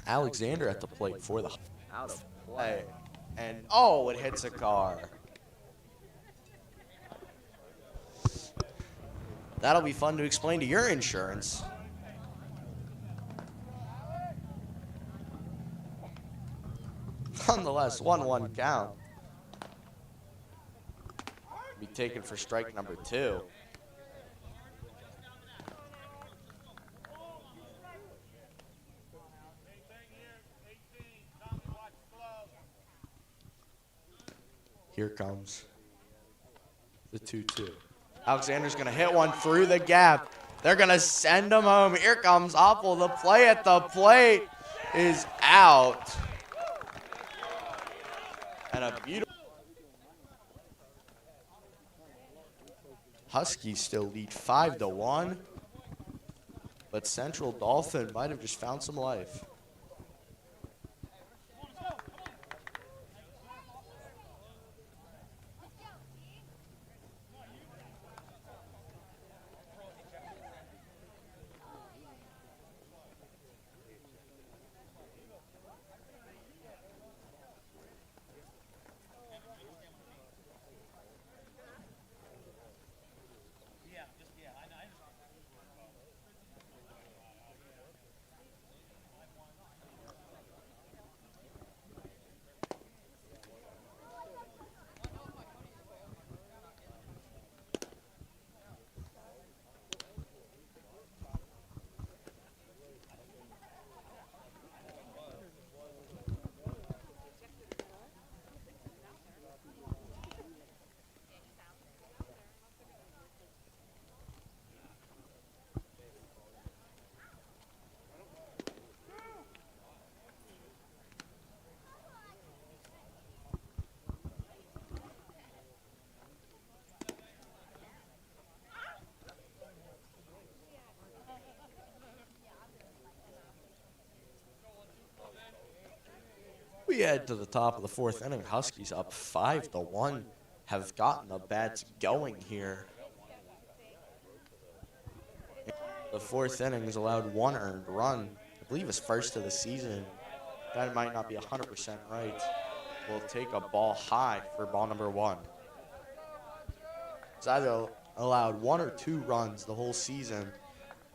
Alexander at the plate for the out of play. And oh, it hits a car. That'll be fun to explain to your insurance. Nonetheless, 1-1 count. Be taken for strike number 2. Here comes the 2-2. Alexander's going to hit one through the gap. They're going to send him home. Here comes Opple. The play at the plate is out. And a beautiful Huskies still lead 5-1. But Central Dauphin might have just found some life. We head to the top of the 4th inning. Huskies up 5-1 have gotten the bats going here. The 4th inning has allowed 1 earned run. I believe it's first of the season. That might not be 100% right. We'll take a ball high for ball number 1. It's either allowed 1 or 2 runs the whole season.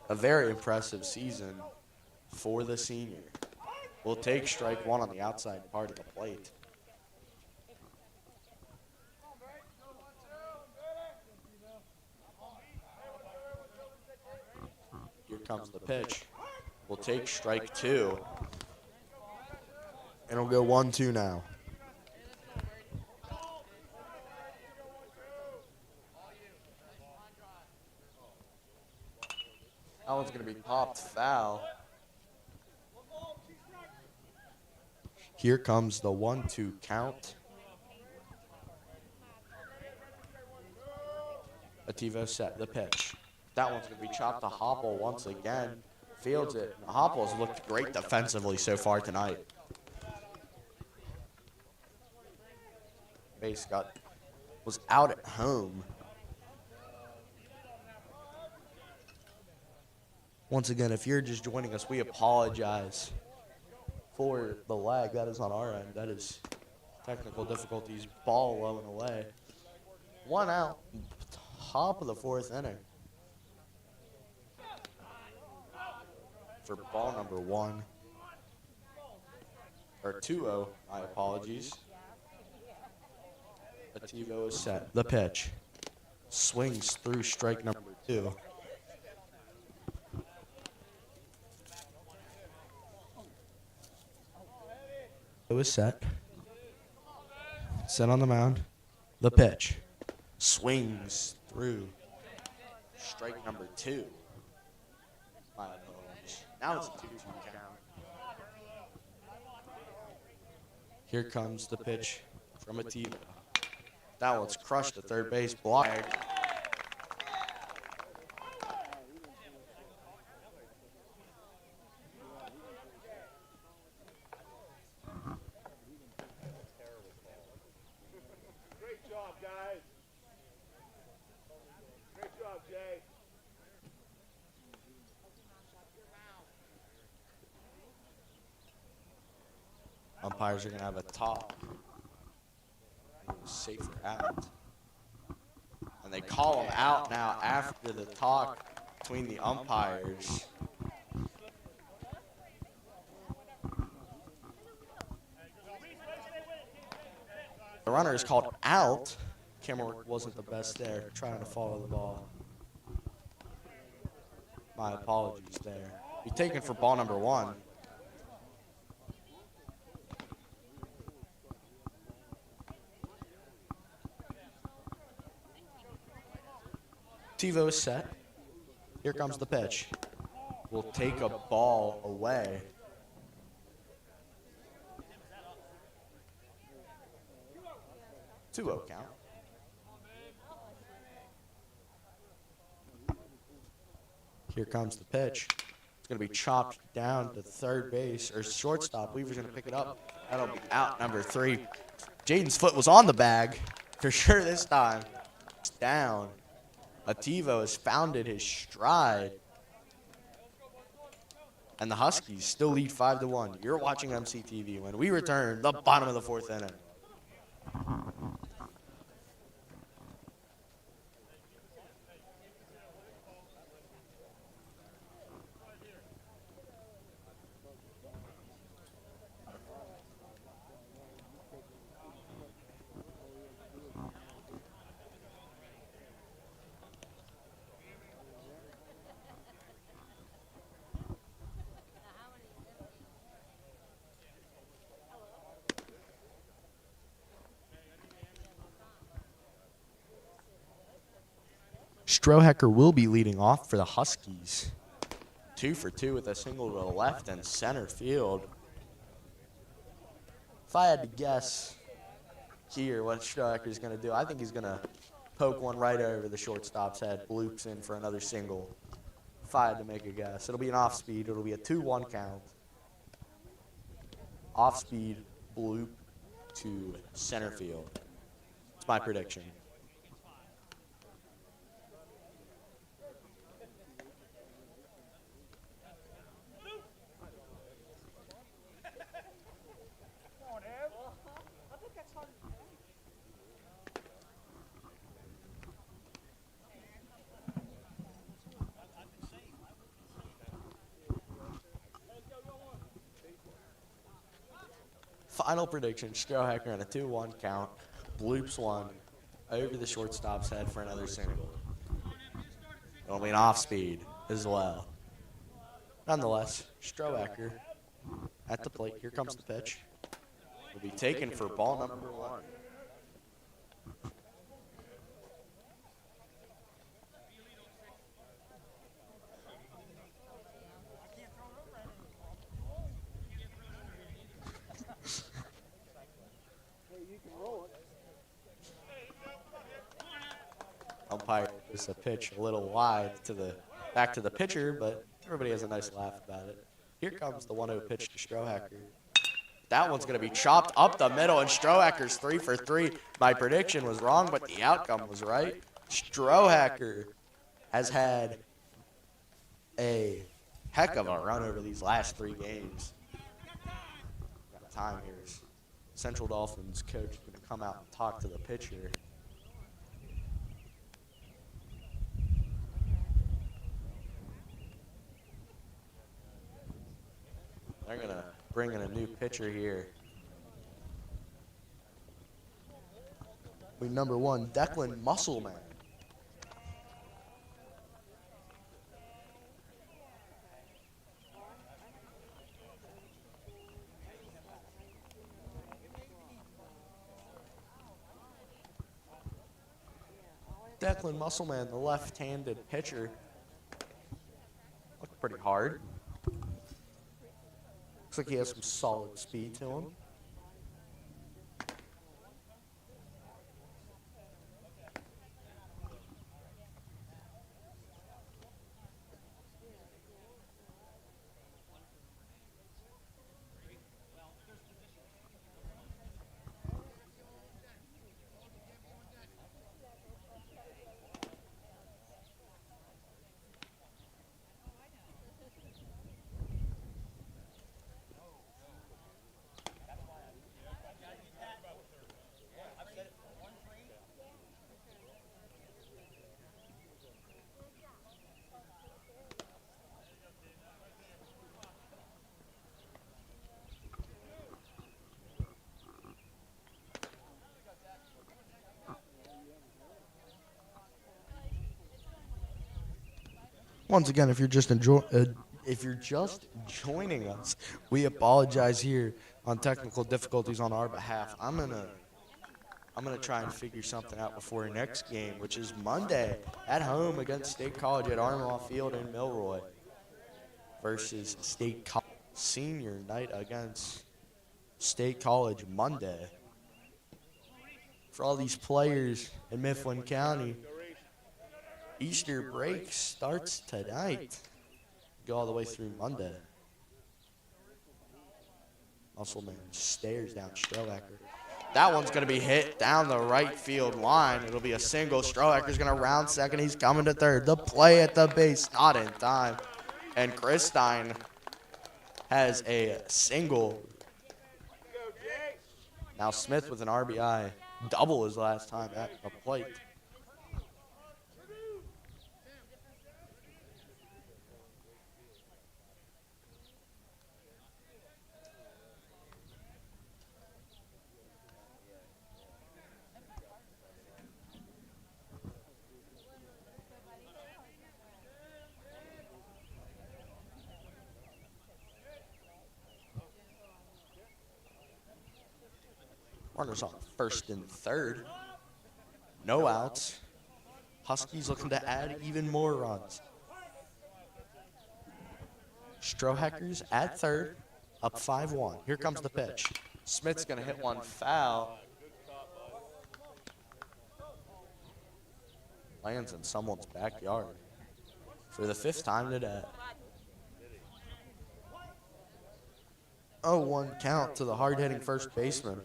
A very impressive season for the senior. We'll take strike 1 on the outside part of the plate. Here comes the pitch. We'll take strike 2. And it'll go 1-2 now. That one's going to be popped foul. Here comes the 1-2 count. Ativo set the pitch. That one's going to be chopped to Hopple once again. Fields it. Hopple's looked great defensively so far tonight. Base was out at home. Once again, if you're just joining us, we apologize for the lag. That is on our end. That is technical difficulties. Ball low and away. 1 out. Top of the 4th inning. For ball number 1. Or 2-0, my apologies. Ativo is set. The pitch. Swings through strike number 2. It was set. Set on the mound. The pitch. Swings through strike number 2. My apologies. Now it's a 2-2 count. Here comes the pitch from Ativo. That one's crushed at third base. Block. Great job, guys. Great job, Jay. Umpires are going to have a talk. Safer out. And they call him out now after the talk between the umpires. The runner is called out. Camera work wasn't the best there, trying to follow the ball. My apologies there. Be taken for ball number 1. TiVo is set. Here comes the pitch. We'll take a ball away. Two-0 count. Here comes the pitch. It's going to be chopped down to third base or shortstop. Weaver's going to pick it up. That'll be out number 3. Jaden's foot was on the bag for sure this time. It's down. TiVo has founded his stride. And the Huskies still lead 5-1. You're watching MCTV when we return the bottom of the 4th inning. Strohacker will be leading off for the Huskies. 2 for 2 with a single to the left and center field. If I had to guess here what Strohacker's going to do, I think he's going to poke one right over the shortstop's head, bloops in for another single. If I had to make a guess, it'll be an off-speed. It'll be a 2-1 count. Off-speed, bloop to center field. It's my prediction. Final prediction, Strohacker on a 2-1 count, bloops one over the shortstop's head for another single. It'll be an off-speed as well. Nonetheless, Strohacker at the plate. Here comes the pitch. Will be taken for ball number 1. Umpire is a pitch a little wide to the back to the pitcher, but everybody has a nice laugh about it. Here comes the 1-0 pitch to Strohacker. That one's going to be chopped up the middle, and Strohacker's 3 for 3. My prediction was wrong, but the outcome was right. Strohacker has had a heck of a run over these last 3 games. Got time here. Central Dolphins coach is going to come out and talk to the pitcher. They're going to bring in a new pitcher here. We number 1, Declan Muscleman. Declan Muscleman, the left-handed pitcher. Looked pretty hard. Looks like he has some solid speed to him. Once again, if you're just joining us, we apologize here on technical difficulties on our behalf. I'm gonna try and figure something out before our next game, which is Monday at home against State College at Armaw Field in Milroy versus State College. Senior night against State College Monday. For all these players in Mifflin County, Easter break starts tonight. Go all the way through Monday. Muscleman stares down Strohacker. That one's going to be hit down the right field line. It'll be a single. Strohacker's going to round second. He's coming to third. The play at the base, not in time. And Christine has a single. Now Smith with an RBI. Double his last time at the plate. Runners on first and third. No outs. Huskies looking to add even more runs. Strohackers at third, up 5-1. Here comes the pitch. Smith's going to hit one foul. Lands in someone's backyard for the 5th time today. 0-1 count to the hard-hitting first baseman.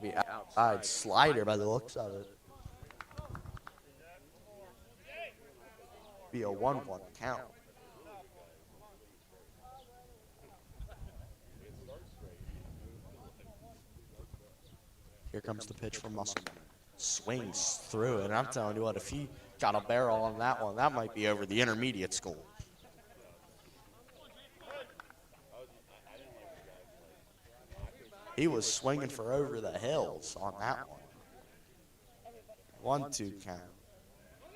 Be outside slider by the looks of it. Be a 1-1 count. Here comes the pitch from Musselman. Swings through it. And I'm telling you what, if he got a barrel on that one, that might be over the intermediate school. He was swinging for over the hills on that one. 1-2 count.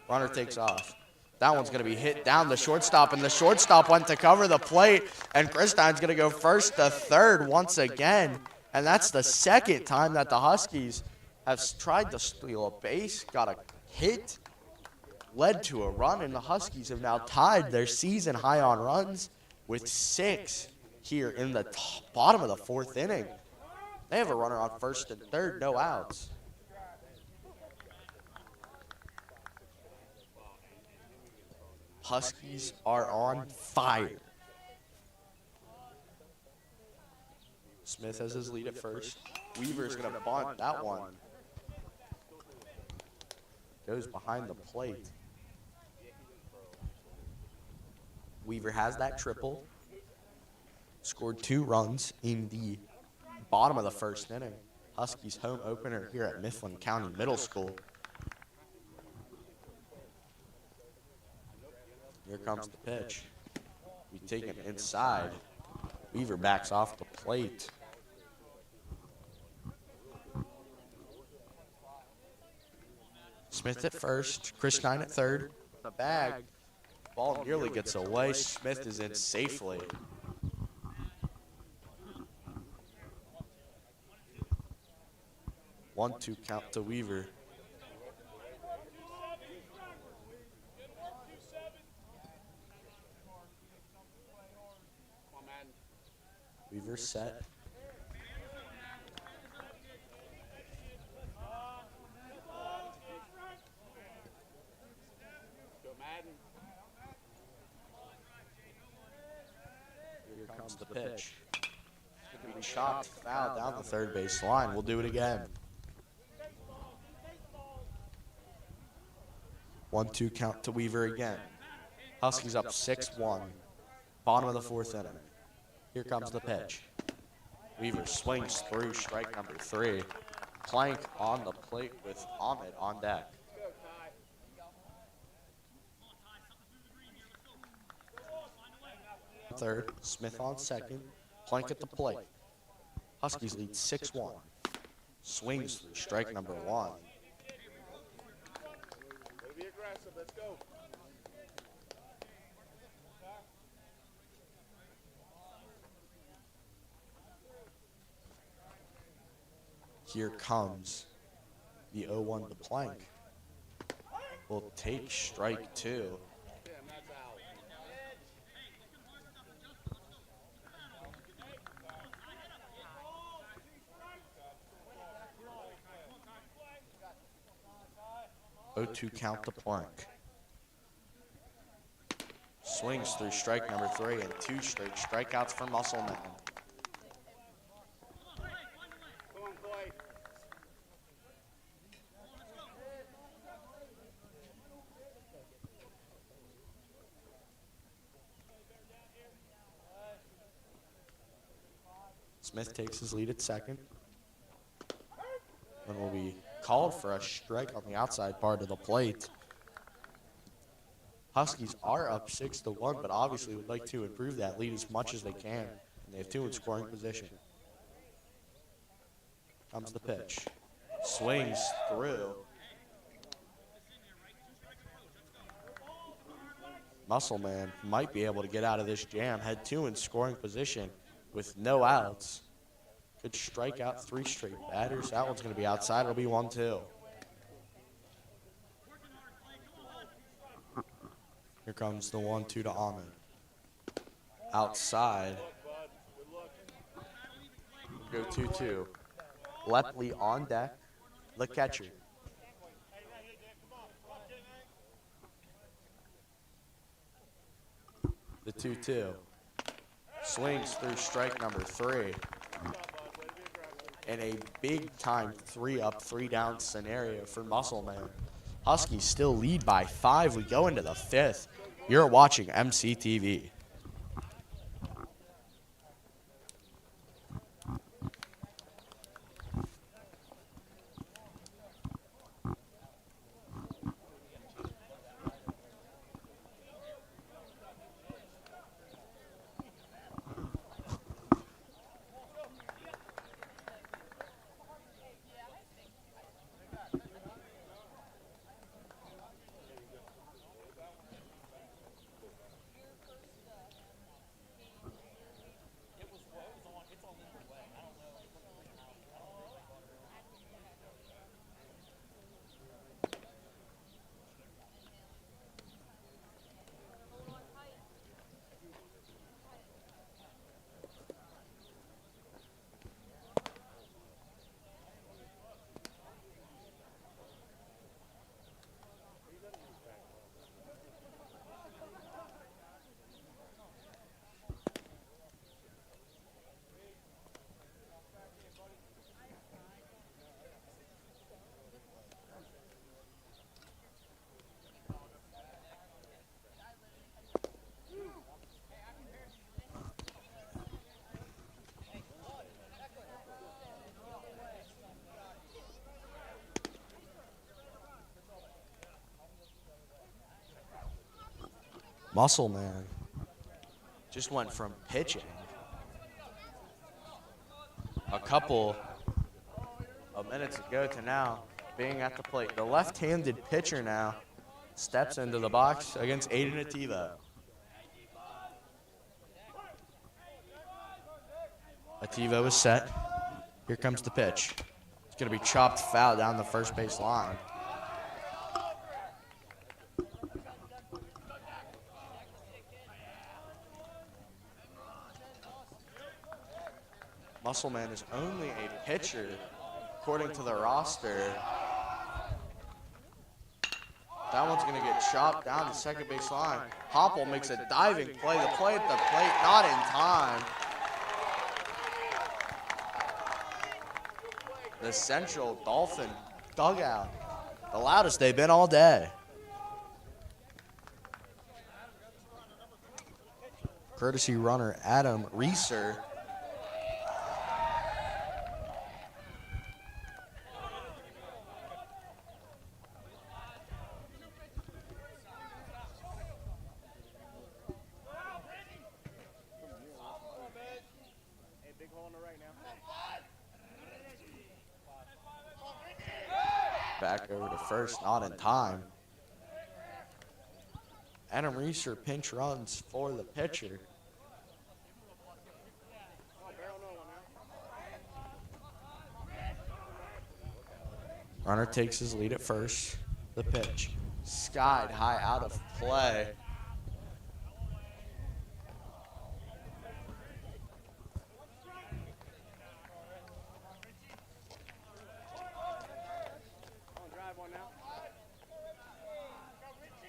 Runner takes off. That one's going to be hit down the shortstop, and the shortstop went to cover the plate, and Christine's going to go first to third once again, and that's the 2nd time that the Huskies have tried to steal a base, got a hit, led to a run, and the Huskies have now tied their season high on runs with 6 here in the bottom of the 4th inning. They have a runner on first and third, no outs. Huskies are on fire. Smith has his lead at first. Weaver's going to bunt that one. Goes behind the plate. Weaver has that triple. Scored 2 runs in the bottom of the 1st inning. Huskies home opener here at Mifflin County Middle School. Here comes the pitch. We take it inside. Weaver backs off the plate. Smith at first, Christine at third. The bag. Ball nearly gets away. Smith is in safely. 1-2 count to Weaver. Weaver set. Here comes the pitch. It's going to be chopped foul down the third base line. We'll do it again. 1-2 count to Weaver again. Huskies up 6-1. Bottom of the 4th inning. Here comes the pitch. Weaver swings through strike number 3. Plank on the plate with Ahmed on deck. Third, Smith on second. Plank at the plate. Huskies lead 6-1. Swings through strike number 1. Be aggressive. Let's go. Here comes the 0-1 to Plank. Will take strike 2. O2 count to Plank. Swings through strike number 3 and 2 straight strikeouts for Muscleman. Smith takes his lead at second. And will be called for a strike on the outside part of the plate. Huskies are up 6-1, but obviously would like to improve that lead as much as they can. And they have 2 in scoring position. Comes the pitch. Swings through. Muscleman might be able to get out of this jam. Had 2 in scoring position with no outs. Could strike out 3 straight batters. That one's going to be outside. It'll be 1-2. Here comes the 1-2 to Ahmed. Outside. Go 2-2. Lepley on deck. The catcher. The 2-2. Swings through strike number 3. And a big-time 3-up, 3-down scenario for Muscleman. Huskies still lead by 5. We go into the 5th. You're watching MCTV. Muscleman just went from pitching a couple of minutes ago to now being at the plate. The left-handed pitcher now steps into the box against Aiden Ativo. Ativo is set. Here comes the pitch. It's going to be chopped foul down the first base line. Muscleman is only a pitcher, according to the roster. That one's going to get chopped down the second base line. Hopple makes a diving play. The play at the plate, not in time. The central Dauphin dugout, the loudest they've been all day. Courtesy runner Adam Reeser. Back over to first, not in time. Adam Reeser pinch runs for the pitcher. Runner takes his lead at first. The pitch. Skied high out of play.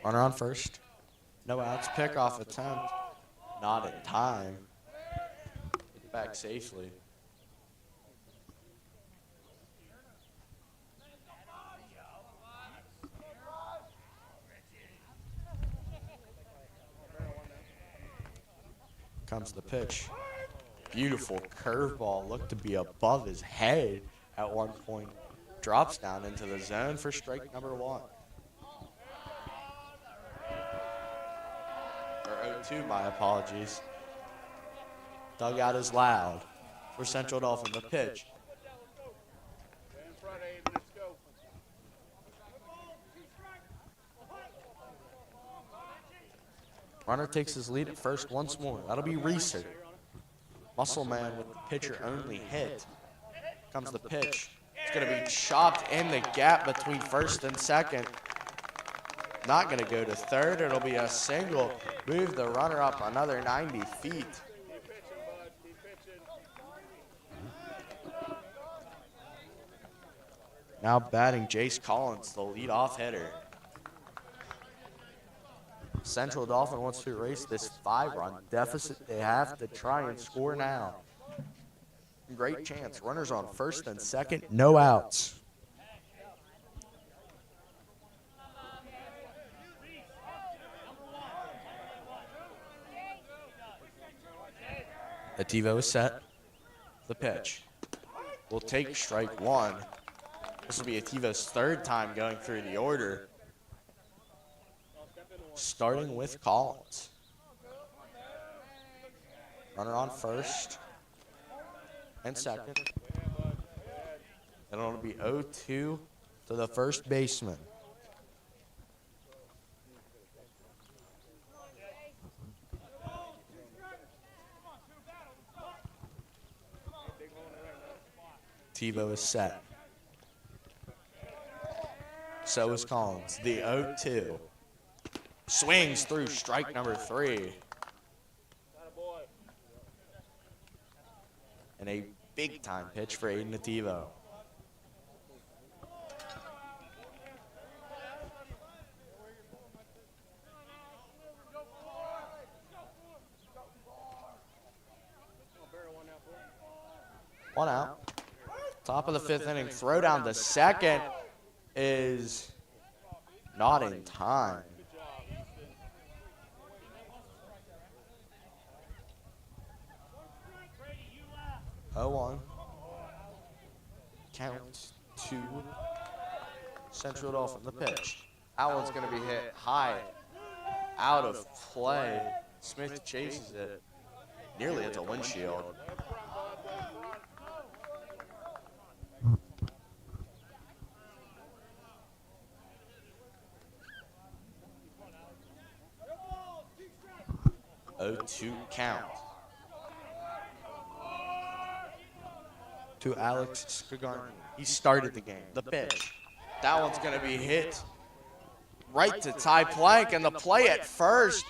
Runner on first. No outs. Pickoff attempt. Not in time. Back safely. Comes the pitch. Beautiful curveball. Looked to be above his head at one point. Drops down into the zone for strike number 1. Or 0-2, my apologies. Dugout is loud for Central Dauphin. The pitch. Runner takes his lead at first once more. That'll be Reeser. Muscle man with the pitcher only hit. Comes the pitch. It's going to be chopped in the gap between first and second. Not going to go to third. It'll be a single. Move the runner up another 90 feet. Now batting Jace Collins, the leadoff hitter. Central Dauphin wants to erase this 5-run deficit. They have to try and score now. Great chance. Runners on first and second. No outs. The TiVo is set. The pitch. We'll take strike 1. This will be a TiVo's 3rd time going through the order. Starting with Collins. Runner on first and second. And it'll be 0-2 to the first baseman. TiVo is set. So is Collins. The 0-2. Swings through strike number 3. And a big-time pitch for Aiden TiVo. One out. Top of the 5th inning. Throw down to second is not in time. Oh, 1. Count 2. Central Dauphin, the pitch. That one's going to be hit high out of play. Smith chases it nearly at the windshield. Oh, 2 count. To Alex Skagarny. He started the game. The pitch. That one's going to be hit right to Ty Plank, and the play at first.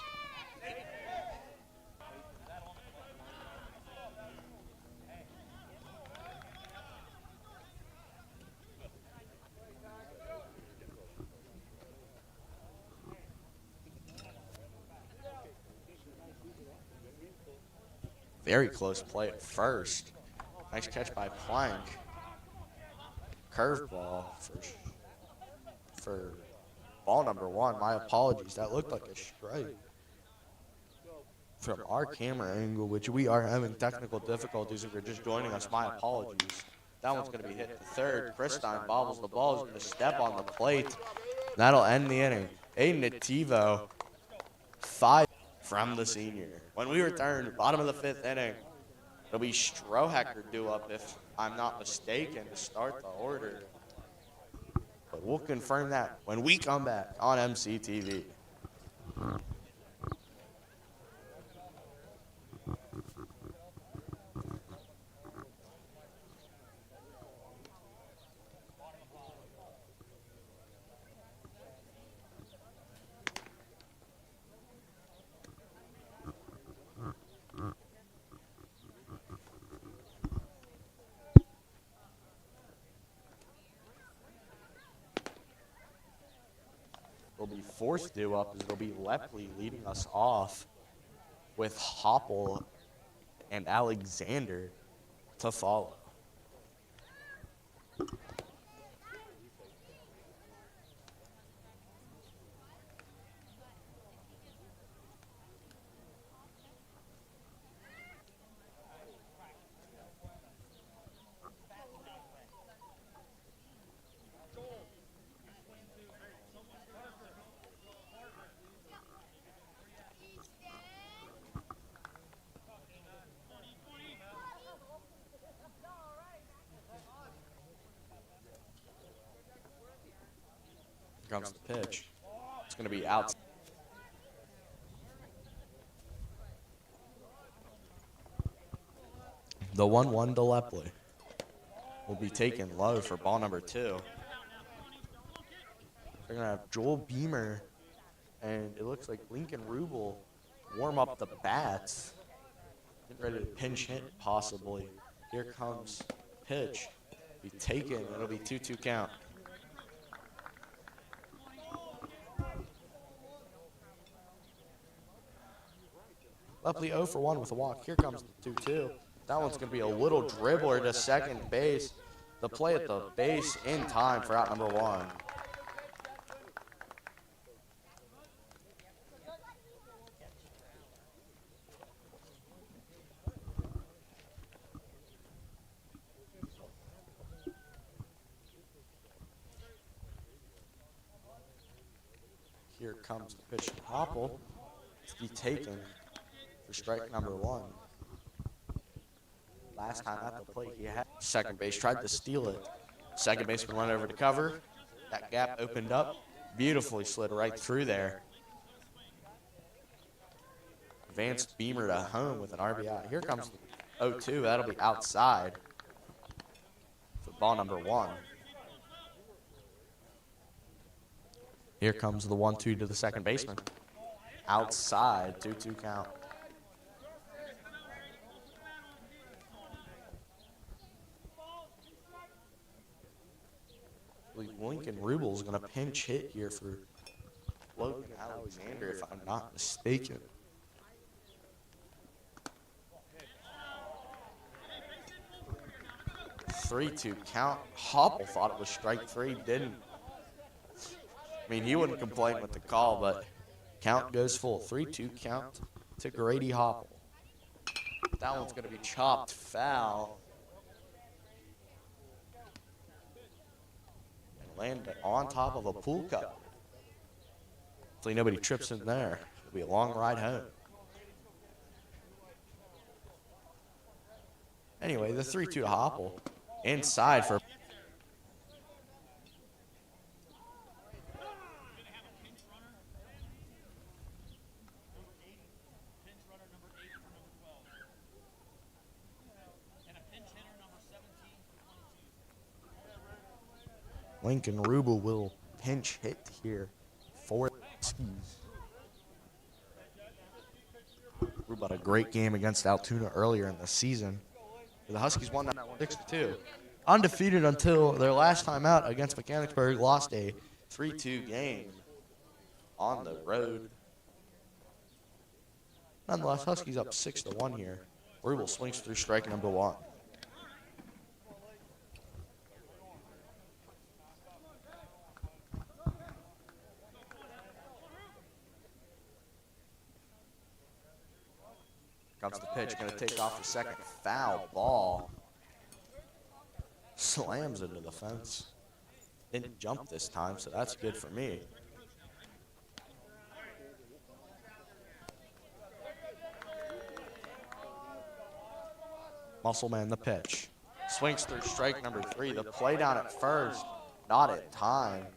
Very close play at first. Nice catch by Plank. Curveball for ball number 1. My apologies. That looked like a strike. From our camera angle, which we are having technical difficulties if you're just joining us, my apologies. That one's going to be hit to third. Christine bobbles the ball. He's going to step on the plate. That'll end the inning. Aiden TiVo, 5 from the senior. When we return, bottom of the 5th inning, it'll be Strohecker due up, if I'm not mistaken, to start the order. But we'll confirm that when we come back on MCTV. will be forced due up is it'll be Lepley leading us off with Hopple and Alexander to follow. Here comes the pitch. It's going to be out. The 1-1 to Lepley will be taken low for ball number 2. They're going to have Joel Beamer and it looks like Lincoln Rubel warm up the bats. Getting ready to pinch hit possibly. Here comes pitch. Be taken. It'll be 2-2 count. Lepley 0 for 1 with a walk. Here comes the 2-2. That one's going to be a little dribbler to second base. The play at the base in time for out number 1. Here comes the pitch to Hopple. To be taken for strike number 1. Last time at the plate, he had second base, tried to steal it. Second baseman went over to cover. That gap opened up. Beautifully slid right through there. Advanced Beamer to home with an RBI. Here comes the 0-2. That'll be outside for ball number 1. Here comes the 1-2 to the second baseman. Outside, 2-2 count. Lincoln Rubel is going to pinch hit here for Logan Alexander, if I'm not mistaken. Three-two count. Hopple thought it was strike 3, didn't. I mean, he wouldn't complain with the call, but count goes full. 3-2 count to Grady Hopple. That one's going to be chopped foul. Land on top of a pool cup. Hopefully nobody trips in there. It'll be a long ride home. Anyway, the 3-2 to Hopple. Inside for... Lincoln Rubel will pinch hit here for the Huskies. Rubel had a great game against Altoona earlier in the season. The Huskies won that 6-2. Undefeated until their last time out against Mechanicsburg, lost a 3-2 game on the road. Nonetheless, Huskies up 6-1 here. Rubel swings through strike number 1. Comes the pitch, going to take off the second. Foul ball. Slams into the fence. Didn't jump this time, so that's good for me. Muscleman the pitch. Swings through strike number 3. The play down at first, not at time.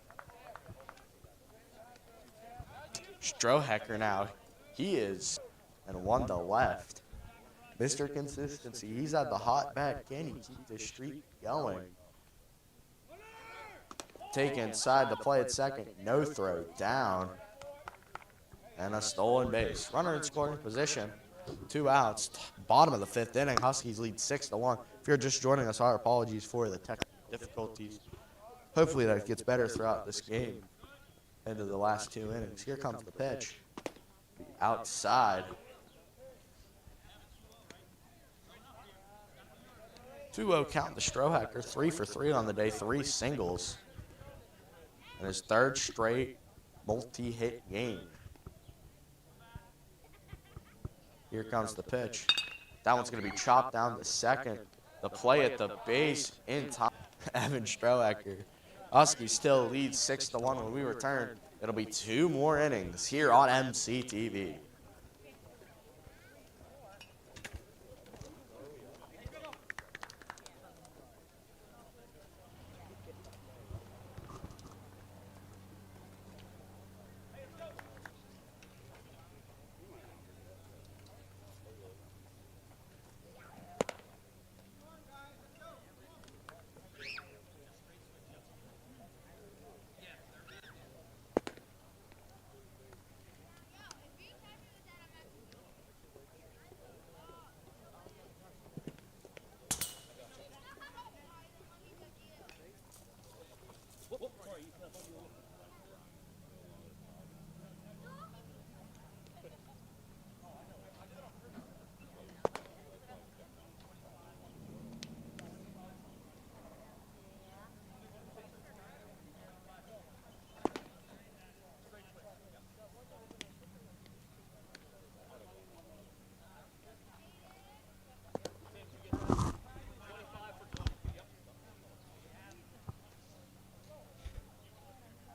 Strohecker now. He is... and 1 to left. Mr. Consistency, he's had the hot bat. Can he keep this streak going? Take inside to play at second. No throw down. And a stolen base. Runner in scoring position. 2 outs. Bottom of the 5th inning. Huskies lead 6-1. If you're just joining us, our apologies for the technical difficulties. Hopefully that gets better throughout this game. into the last 2 innings. Here comes the pitch. Outside. 2-0 count to Strohacker. 3 for 3 on the day, 3 singles. And his third straight multi-hit game. Here comes the pitch. That one's going to be chopped down to second. The play at the base in time. Evan Strohacker. Huskies still lead 6-1 when we return. It'll be 2 more innings here on MCTV.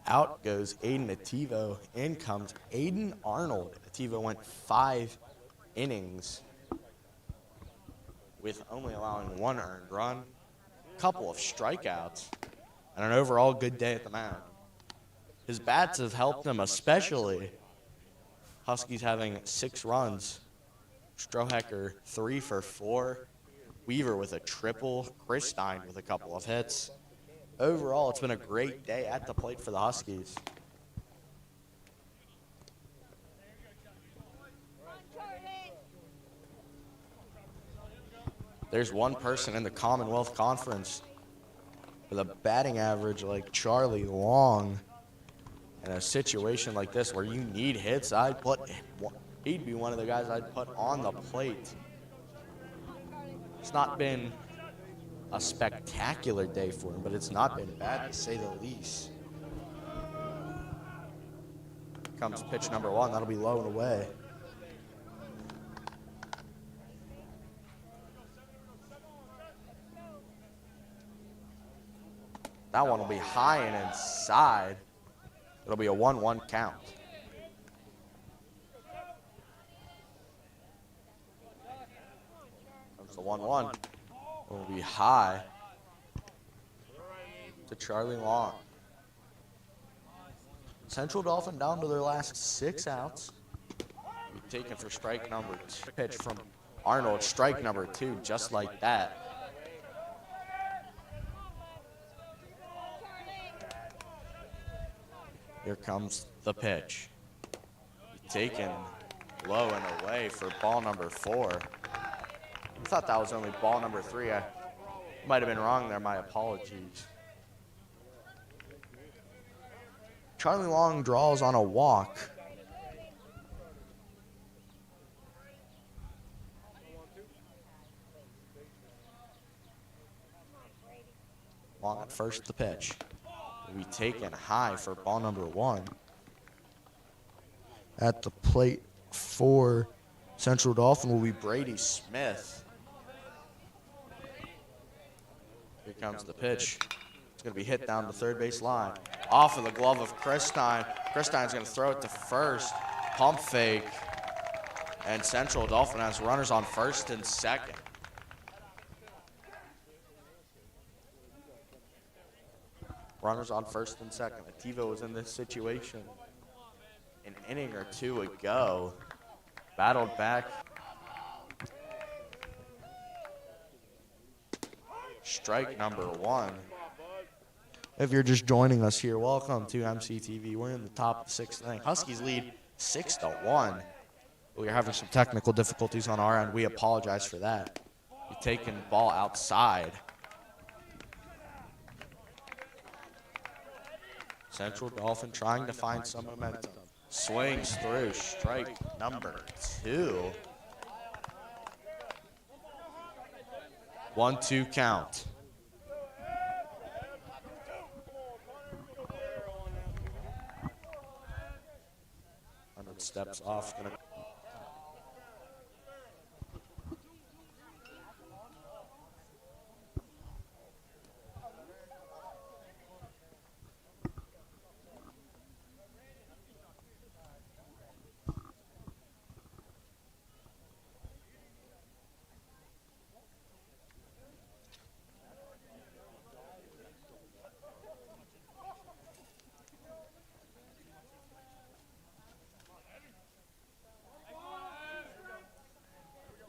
Out goes Aiden Ativo. In comes Aiden Arnold. Ativo went 5 innings with only allowing 1 earned run, a couple of strikeouts, and an overall good day at the mound. His bats have helped him, especially Huskies having 6 runs. Strohacker 3 for 4. Weaver with a triple. Chris Stein with a couple of hits. Overall, it's been a great day at the plate for the Huskies. There's one person in the Commonwealth Conference with a batting average like Charlie Long. In a situation like this where you need hits, he'd be one of the guys I'd put on the plate. It's not been a spectacular day for him, but it's not been bad to say the least. Comes pitch number 1. That'll be low and away. That one will be high and inside. It'll be a 1-1 count. Comes the 1-1. Will be high to Charlie Long. Central Dauphin down to their last 6 outs. Be taken for strike number 2. Pitch from Arnold, strike number 2, just like that. Here comes the pitch. Be taken low and away for ball number 4. I thought that was only ball number 3. I might have been wrong there. My apologies. Charlie Long draws on a walk. Long at first, the pitch will be taken high for ball number 1. At the plate for Central Dauphin will be Brady Smith. Here comes the pitch. It's going to be hit down the third base line. Off of the glove of Chris Stein. Chris Stein's going to throw it to first. Pump fake. And Central Dauphin has runners on first and second. Runners on first and second. Ativo was in this situation an inning or 2 ago. Battled back. Strike number 1. If you're just joining us here, welcome to MCTV. We're in the top of the 6th inning. Huskies lead 6-1. We're having some technical difficulties on our end. We apologize for that. We're taking the ball outside. Central Dauphin trying to find some momentum. Swings through, strike number 2. 1-2 count. Arnold steps off. Gonna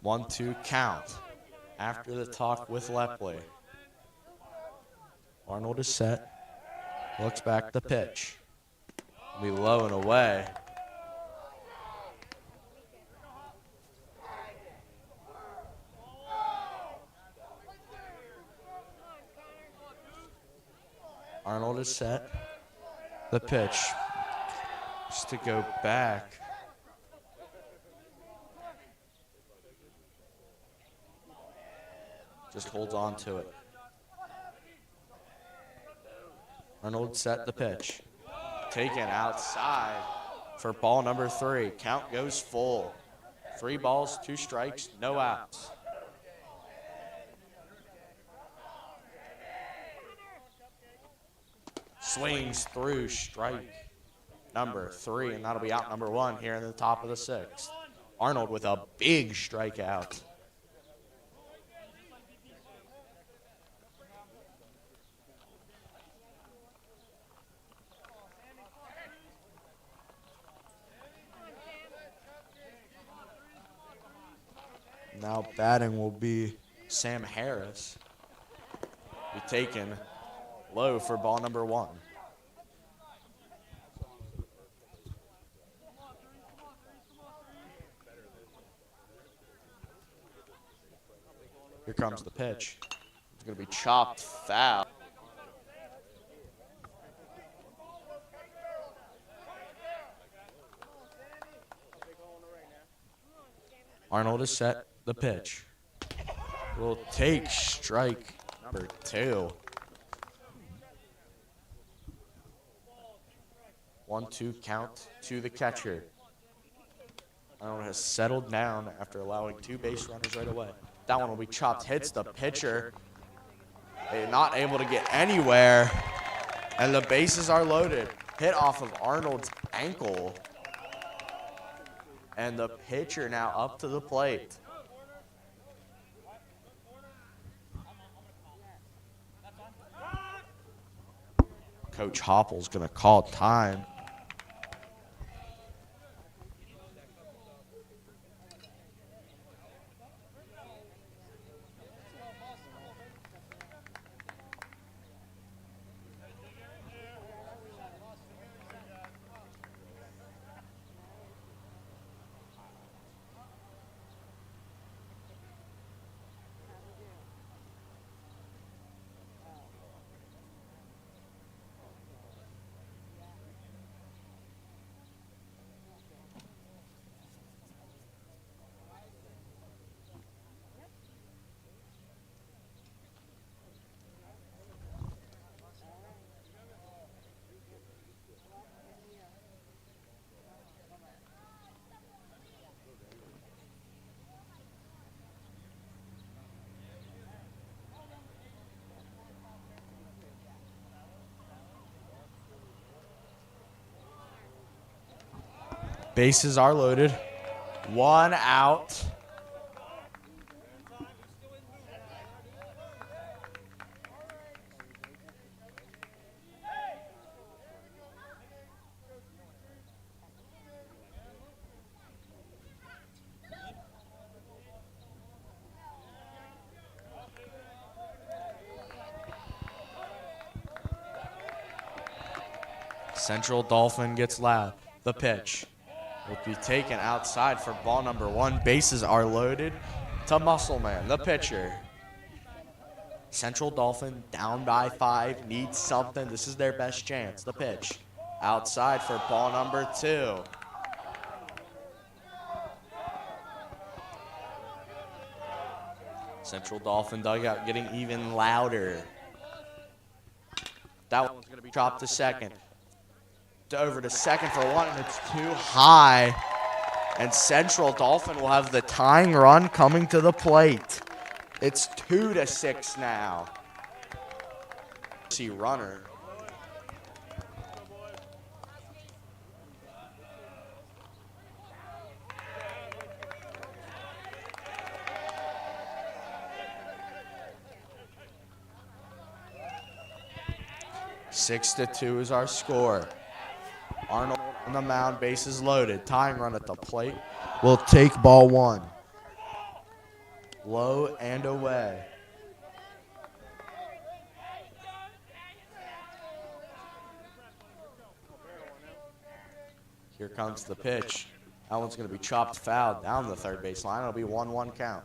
1-2 count. After the talk with Lepley. Arnold is set. Looks back the pitch. Be low and away. Arnold is set. The pitch. Just to go back. Just holds on to it. Arnold set the pitch. Taken outside for ball number 3. Count goes full. 3 balls, 2 strikes, no outs. Swings through, strike number 3, and that'll be out number 1 here in the top of the 6th. Arnold with a big strikeout. Now batting will be Sam Harris. Be taken low for ball number 1. Here comes the pitch. It's going to be chopped foul. Arnold is set. The pitch will take strike number 2. 1-2 count to the catcher. Arnold has settled down after allowing 2 base runners right away. That one will be chopped, hits the pitcher. They're not able to get anywhere, and the bases are loaded. Hit off of Arnold's ankle, and the pitcher now up to the plate. Coach Hoppel's going to call time. Bases are loaded. 1 out. Central Dauphin gets loud. The pitch will be taken outside for ball number 1. Bases are loaded to Muscleman, the pitcher. Central Dauphin down by 5, needs something. This is their best chance. The pitch outside for ball number 2. Central Dauphin dugout getting even louder. That one's going to be dropped to second. Over to second for 1, and it's too high. And Central Dauphin will have the tying run coming to the plate. It's 2-6 now. See runner. Six to 2 is our score. Arnold on the mound, bases loaded. Tying run at the plate. We'll take ball 1. Low and away. Here comes the pitch. That one's going to be chopped foul down the third base line. It'll be 1-1 count.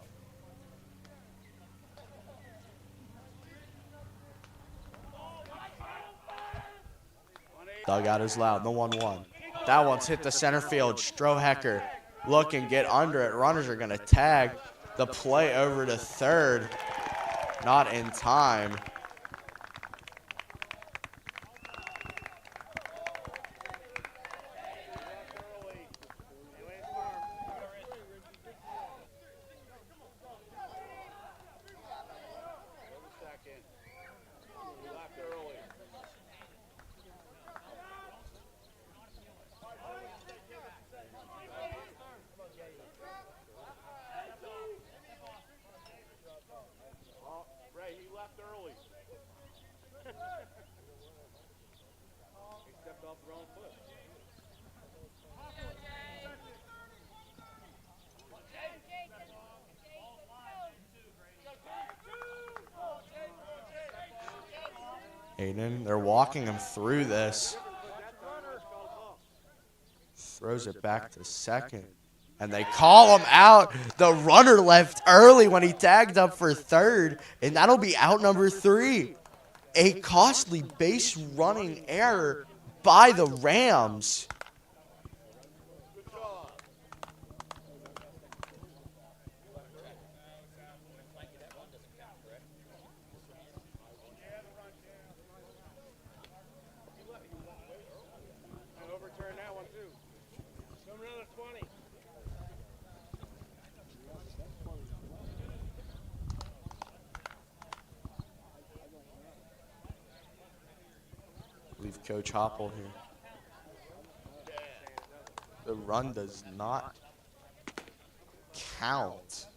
Dugout is loud, the 1-1. That one's hit the center field. Strohecker looking, get under it. Runners are going to tag the play over to third. Not in time. Aiden, they're walking him through this. Throws it back to second. And they call him out. The runner left early when he tagged up for third. And that'll be out number 3. A costly base running error by the Rams. Leave Coach Hopple here. The run does not count.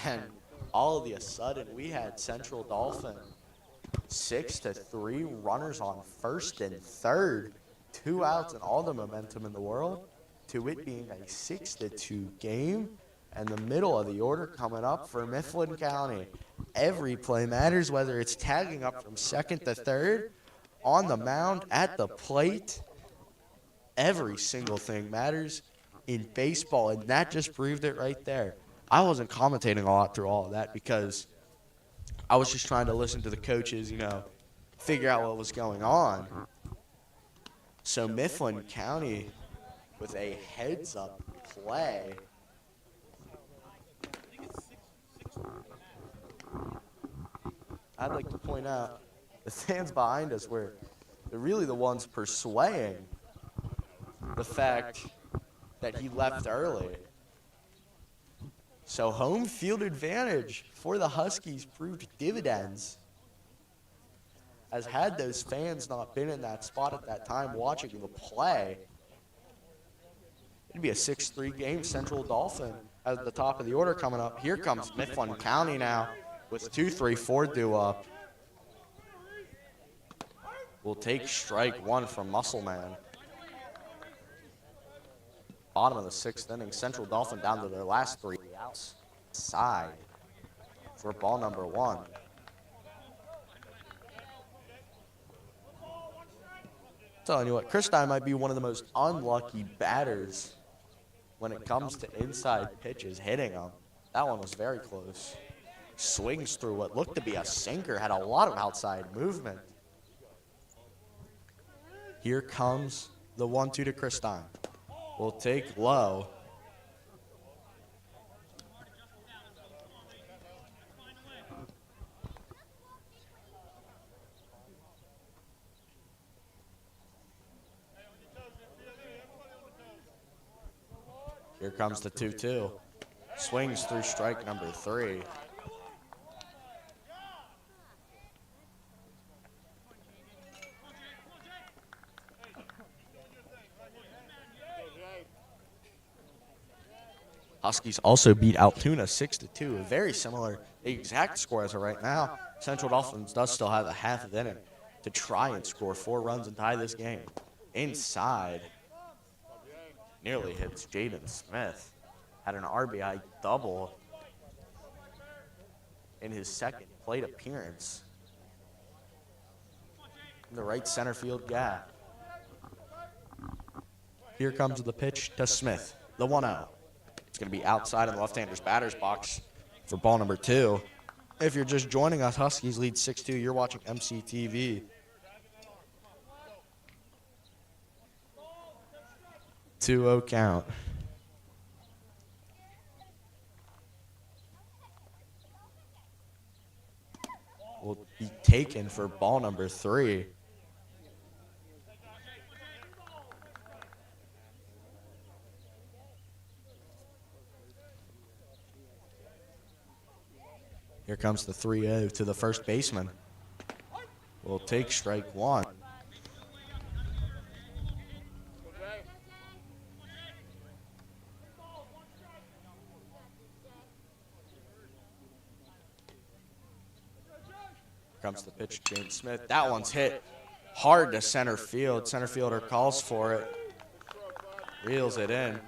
And all of a sudden, we had Central Dauphin 6-3, runners on first and third, 2 outs and all the momentum in the world, to it being a 6-2 game. And the middle of the order coming up for Mifflin County. Every play matters, whether it's tagging up from second to third, on the mound, at the plate. Every single thing matters in baseball, and that just proved it right there. I wasn't commentating a lot through all of that because I was just trying to listen to the coaches, figure out what was going on. So Mifflin County with a heads-up play. I'd like to point out the fans behind us were really the ones persuading the fact that he left early. So home field advantage for the Huskies proved dividends. As had those fans not been in that spot at that time watching the play, it'd be a 6-3 game. Central Dauphin at the top of the order coming up. Here comes Mifflin County now with 2-3-4 due up. We'll take strike 1 from Muscleman. Bottom of the 6th inning, Central Dauphin down to their last 3 outs. Side for ball number 1. Telling you what, Chris Stein might be one of the most unlucky batters when it comes to inside pitches, hitting them. That one was very close. swings through what looked to be a sinker, had a lot of outside movement. Here comes the 1-2 to Christine. Will take low. Here comes the 2-2. Swings through strike number 3. Huskies also beat Altoona 6-2, very similar, exact score as of right now. Central Dolphins does still have a half of inning to try and score 4 runs and tie this game. Inside, nearly hits Jaden Smith. Had an RBI double in his second plate appearance. In the right center field gap. Here comes the pitch to Smith, the 1-0. It's going to be outside in the left-hander's batter's box for ball number 2. If you're just joining us, Huskies lead 6-2. You're watching MCTV. 2-0 count. Will be taken for ball number 3. Here comes the 3-0 to the first baseman. Will take strike 1. Comes the pitch, James Smith. That one's hit hard to center field. Center fielder calls for it. Reels it in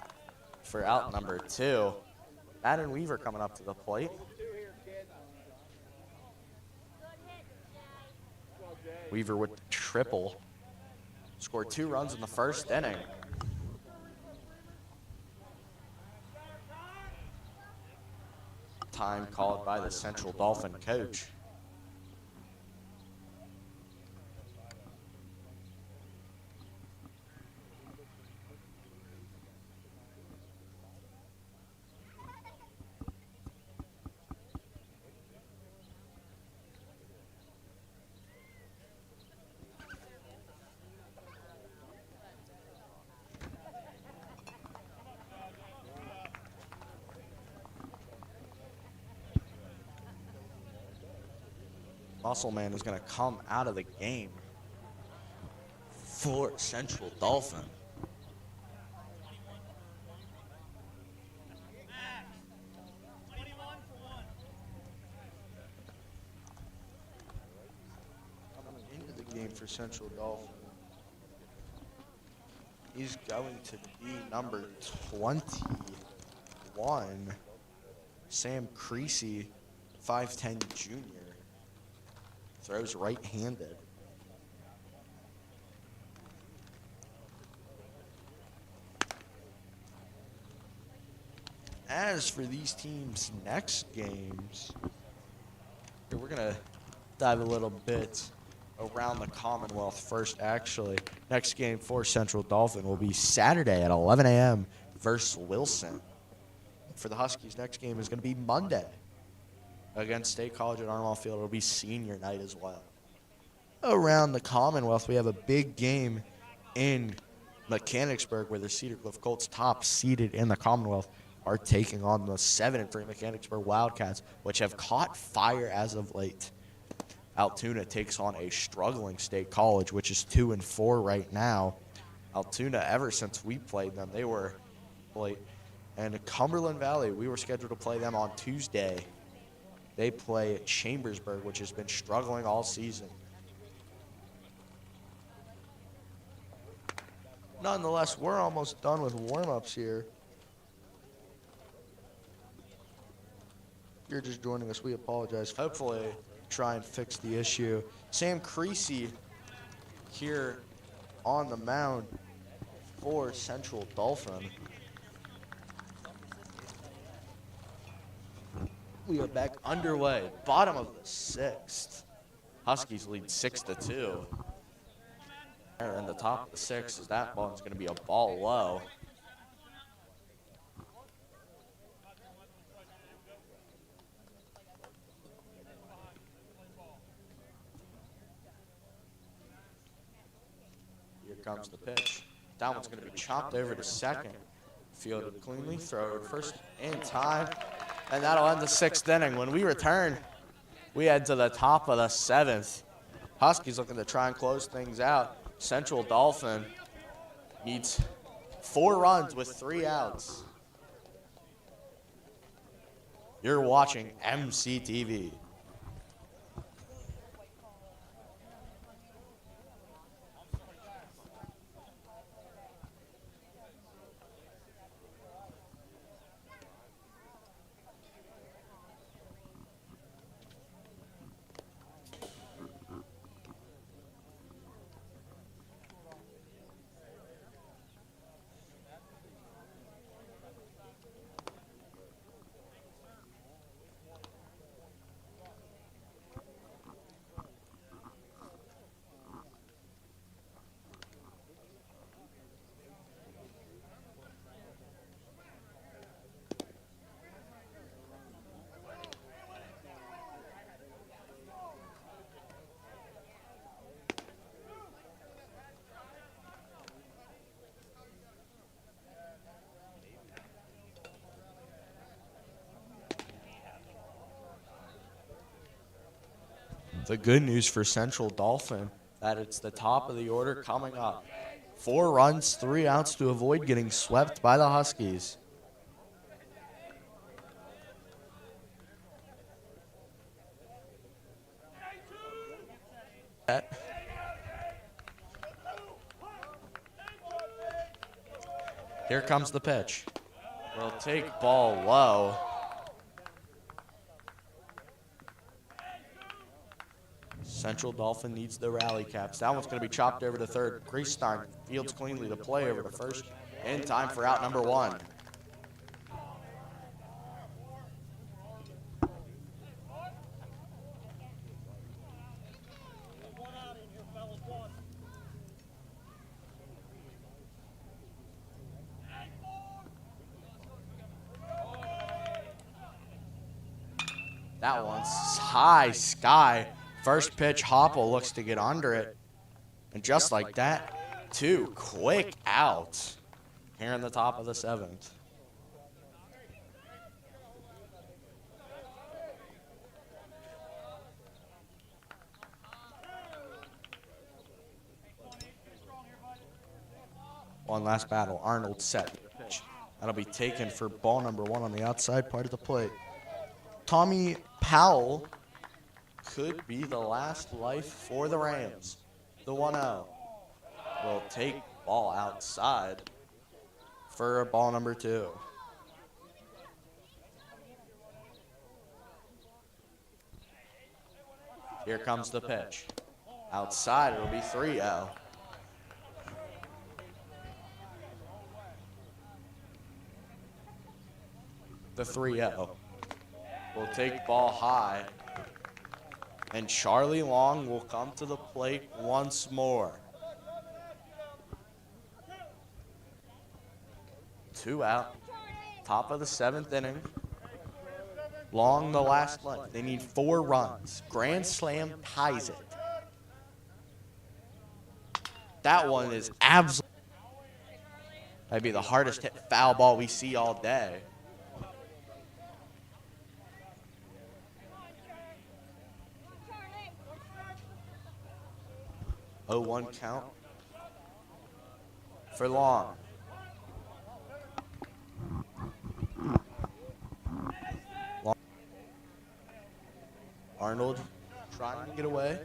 for out number 2. Madden Weaver coming up to the plate. Weaver with the triple. Scored 2 runs in the first inning. Time called by the Central Dolphin coach. Muscle Man is going to come out of the game for Central Dolphin. Coming into the game for Central Dolphin, he's going to be number 21, Sam Creasy, 5'10" junior. Throws right-handed. As for these teams' next games, we're going to dive a little bit around the Commonwealth first, actually. Next game for Central Dolphin will be Saturday at 11 a.m. versus Wilson. For the Huskies, next game is going to be Monday against State College at Armall Field. It'll be senior night as well. Around the Commonwealth, we have a big game in Mechanicsburg where the Cedar Cliff Colts, top seeded in the Commonwealth, are taking on the 7-3 Mechanicsburg Wildcats, which have caught fire as of late. Altoona takes on a struggling State College, which is 2-4 right now. Altoona, ever since we played them, they were late. And Cumberland Valley, we were scheduled to play them on Tuesday. They play Chambersburg, which has been struggling all season. Nonetheless, we're almost done with warm-ups here. If you're just joining us, we apologize. Hopefully, try and fix the issue. Sam Creasy here on the mound for Central Dolphin. We are back underway. Bottom of the sixth. Huskies lead 6-2. And the top of the sixth is that ball is going to be a ball low. Here comes the pitch. That one's going to be chopped over to second. Fielded cleanly, throw to first in time. And that'll end the sixth inning. When we return, we head to the top of the seventh. Huskies looking to try and close things out. Central Dauphin needs 4 runs with 3 outs. You're watching MCTV. The good news for Central Dauphin, that it's the top of the order coming up. 4 runs, 3 outs to avoid getting swept by the Huskies. Here comes the pitch. We'll take ball low. Central Dauphin needs the rally caps. That one's going to be chopped over to third. Griestein fields cleanly to play over to first. In time for out number 1. That one's high sky. First pitch, Hopple looks to get under it. And just like that, 2 quick outs here in the top of the 7th. One last battle. Arnold set. Pitch. That'll be taken for ball number 1 on the outside part of the plate. Tommy Powell could be the last life for the Rams. The 1-0 will take ball outside for ball number 2. Here comes the pitch. Outside, it'll be 3-0. The 3-0 will take ball high. And Charlie Long will come to the plate once more. 2 out. Top of the 7th inning. Long the last life. They need 4 runs. Grand Slam ties it. That one is absolutely might be the hardest hit foul ball we see all day. Oh, 1 count for Long. Arnold trying to get away.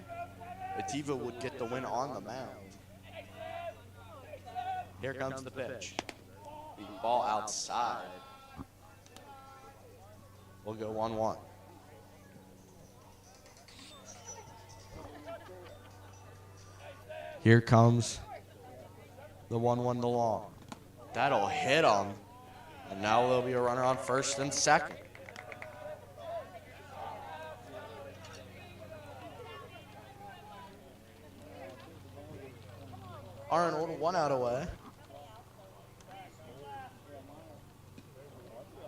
Bativa would get the win on the mound. Here comes the pitch. The ball outside. We'll go 1-1. Here comes the 1-1 to Long. That'll hit him. And now there'll be a runner on first and second. Arnold, 1 out away.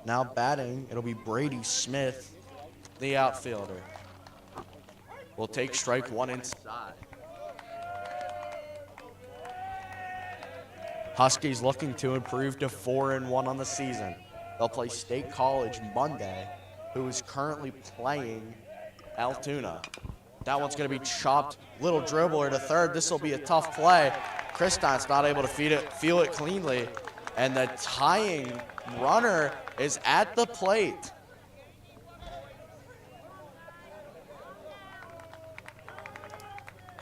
Now batting, it'll be Brady Smith, the outfielder. We'll take strike 1 inside. Huskies looking to improve to 4-1 on the season. They'll play State College Monday, who is currently playing Altoona. That one's going to be chopped. Little dribbler to third. This will be a tough play. Christine's not able to feel it cleanly. And the tying runner is at the plate.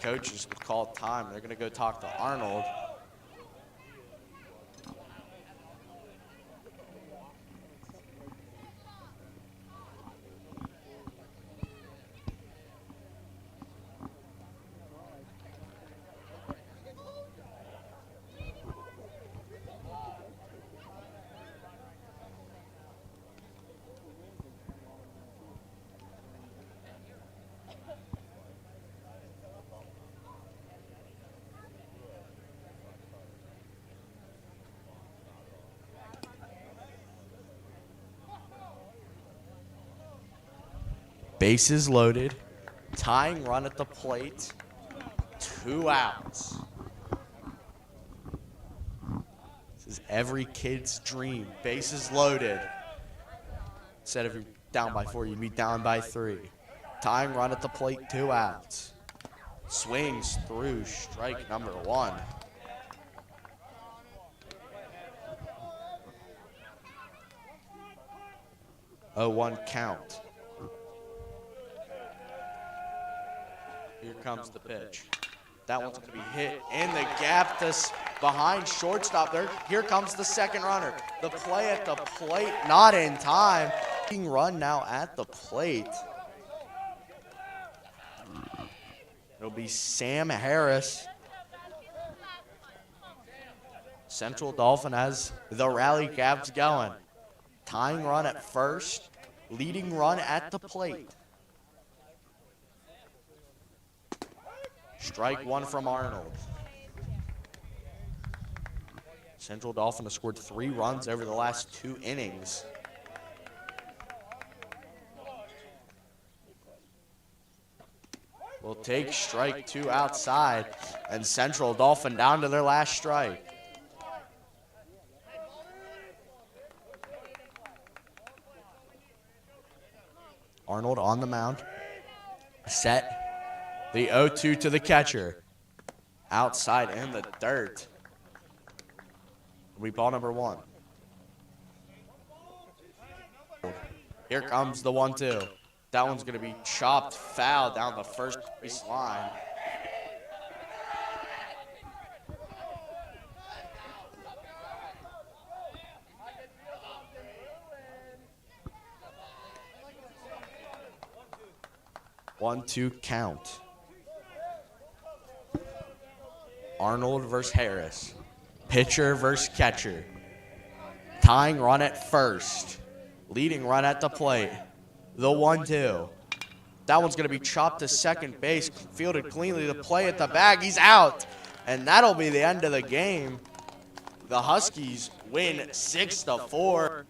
Coaches will call time. They're going to go talk to Arnold. Bases loaded, tying run at the plate, 2 outs. This is every kid's dream. Bases loaded. Instead of down by 4, you'd be down by 3. Tying run at the plate, 2 outs. Swings through strike number 1. A 1 count. Here comes the pitch. That one's going to be hit in the gap behind shortstop there. Here comes the second runner. The play at the plate, not in time. Run now at the plate. It'll be Sam Harris. Central Dauphin has the rally gaps going. Tying run at first, leading run at the plate. Strike 1 from Arnold. Central Dauphin has scored 3 runs over the last 2 innings. We'll take strike 2 outside, and Central Dauphin down to their last strike. Arnold on the mound. Set. The 0-2 to the catcher. Outside in the dirt. We ball number 1. Here comes the 1-2. That one's going to be chopped foul down the first base line. One-two count. Arnold versus Harris. Pitcher versus catcher. Tying run at first. Leading run at the plate. The 1-2. That one's going to be chopped to second base. Fielded cleanly. The play at the bag. He's out. And that'll be the end of the game. The Huskies win 6-4.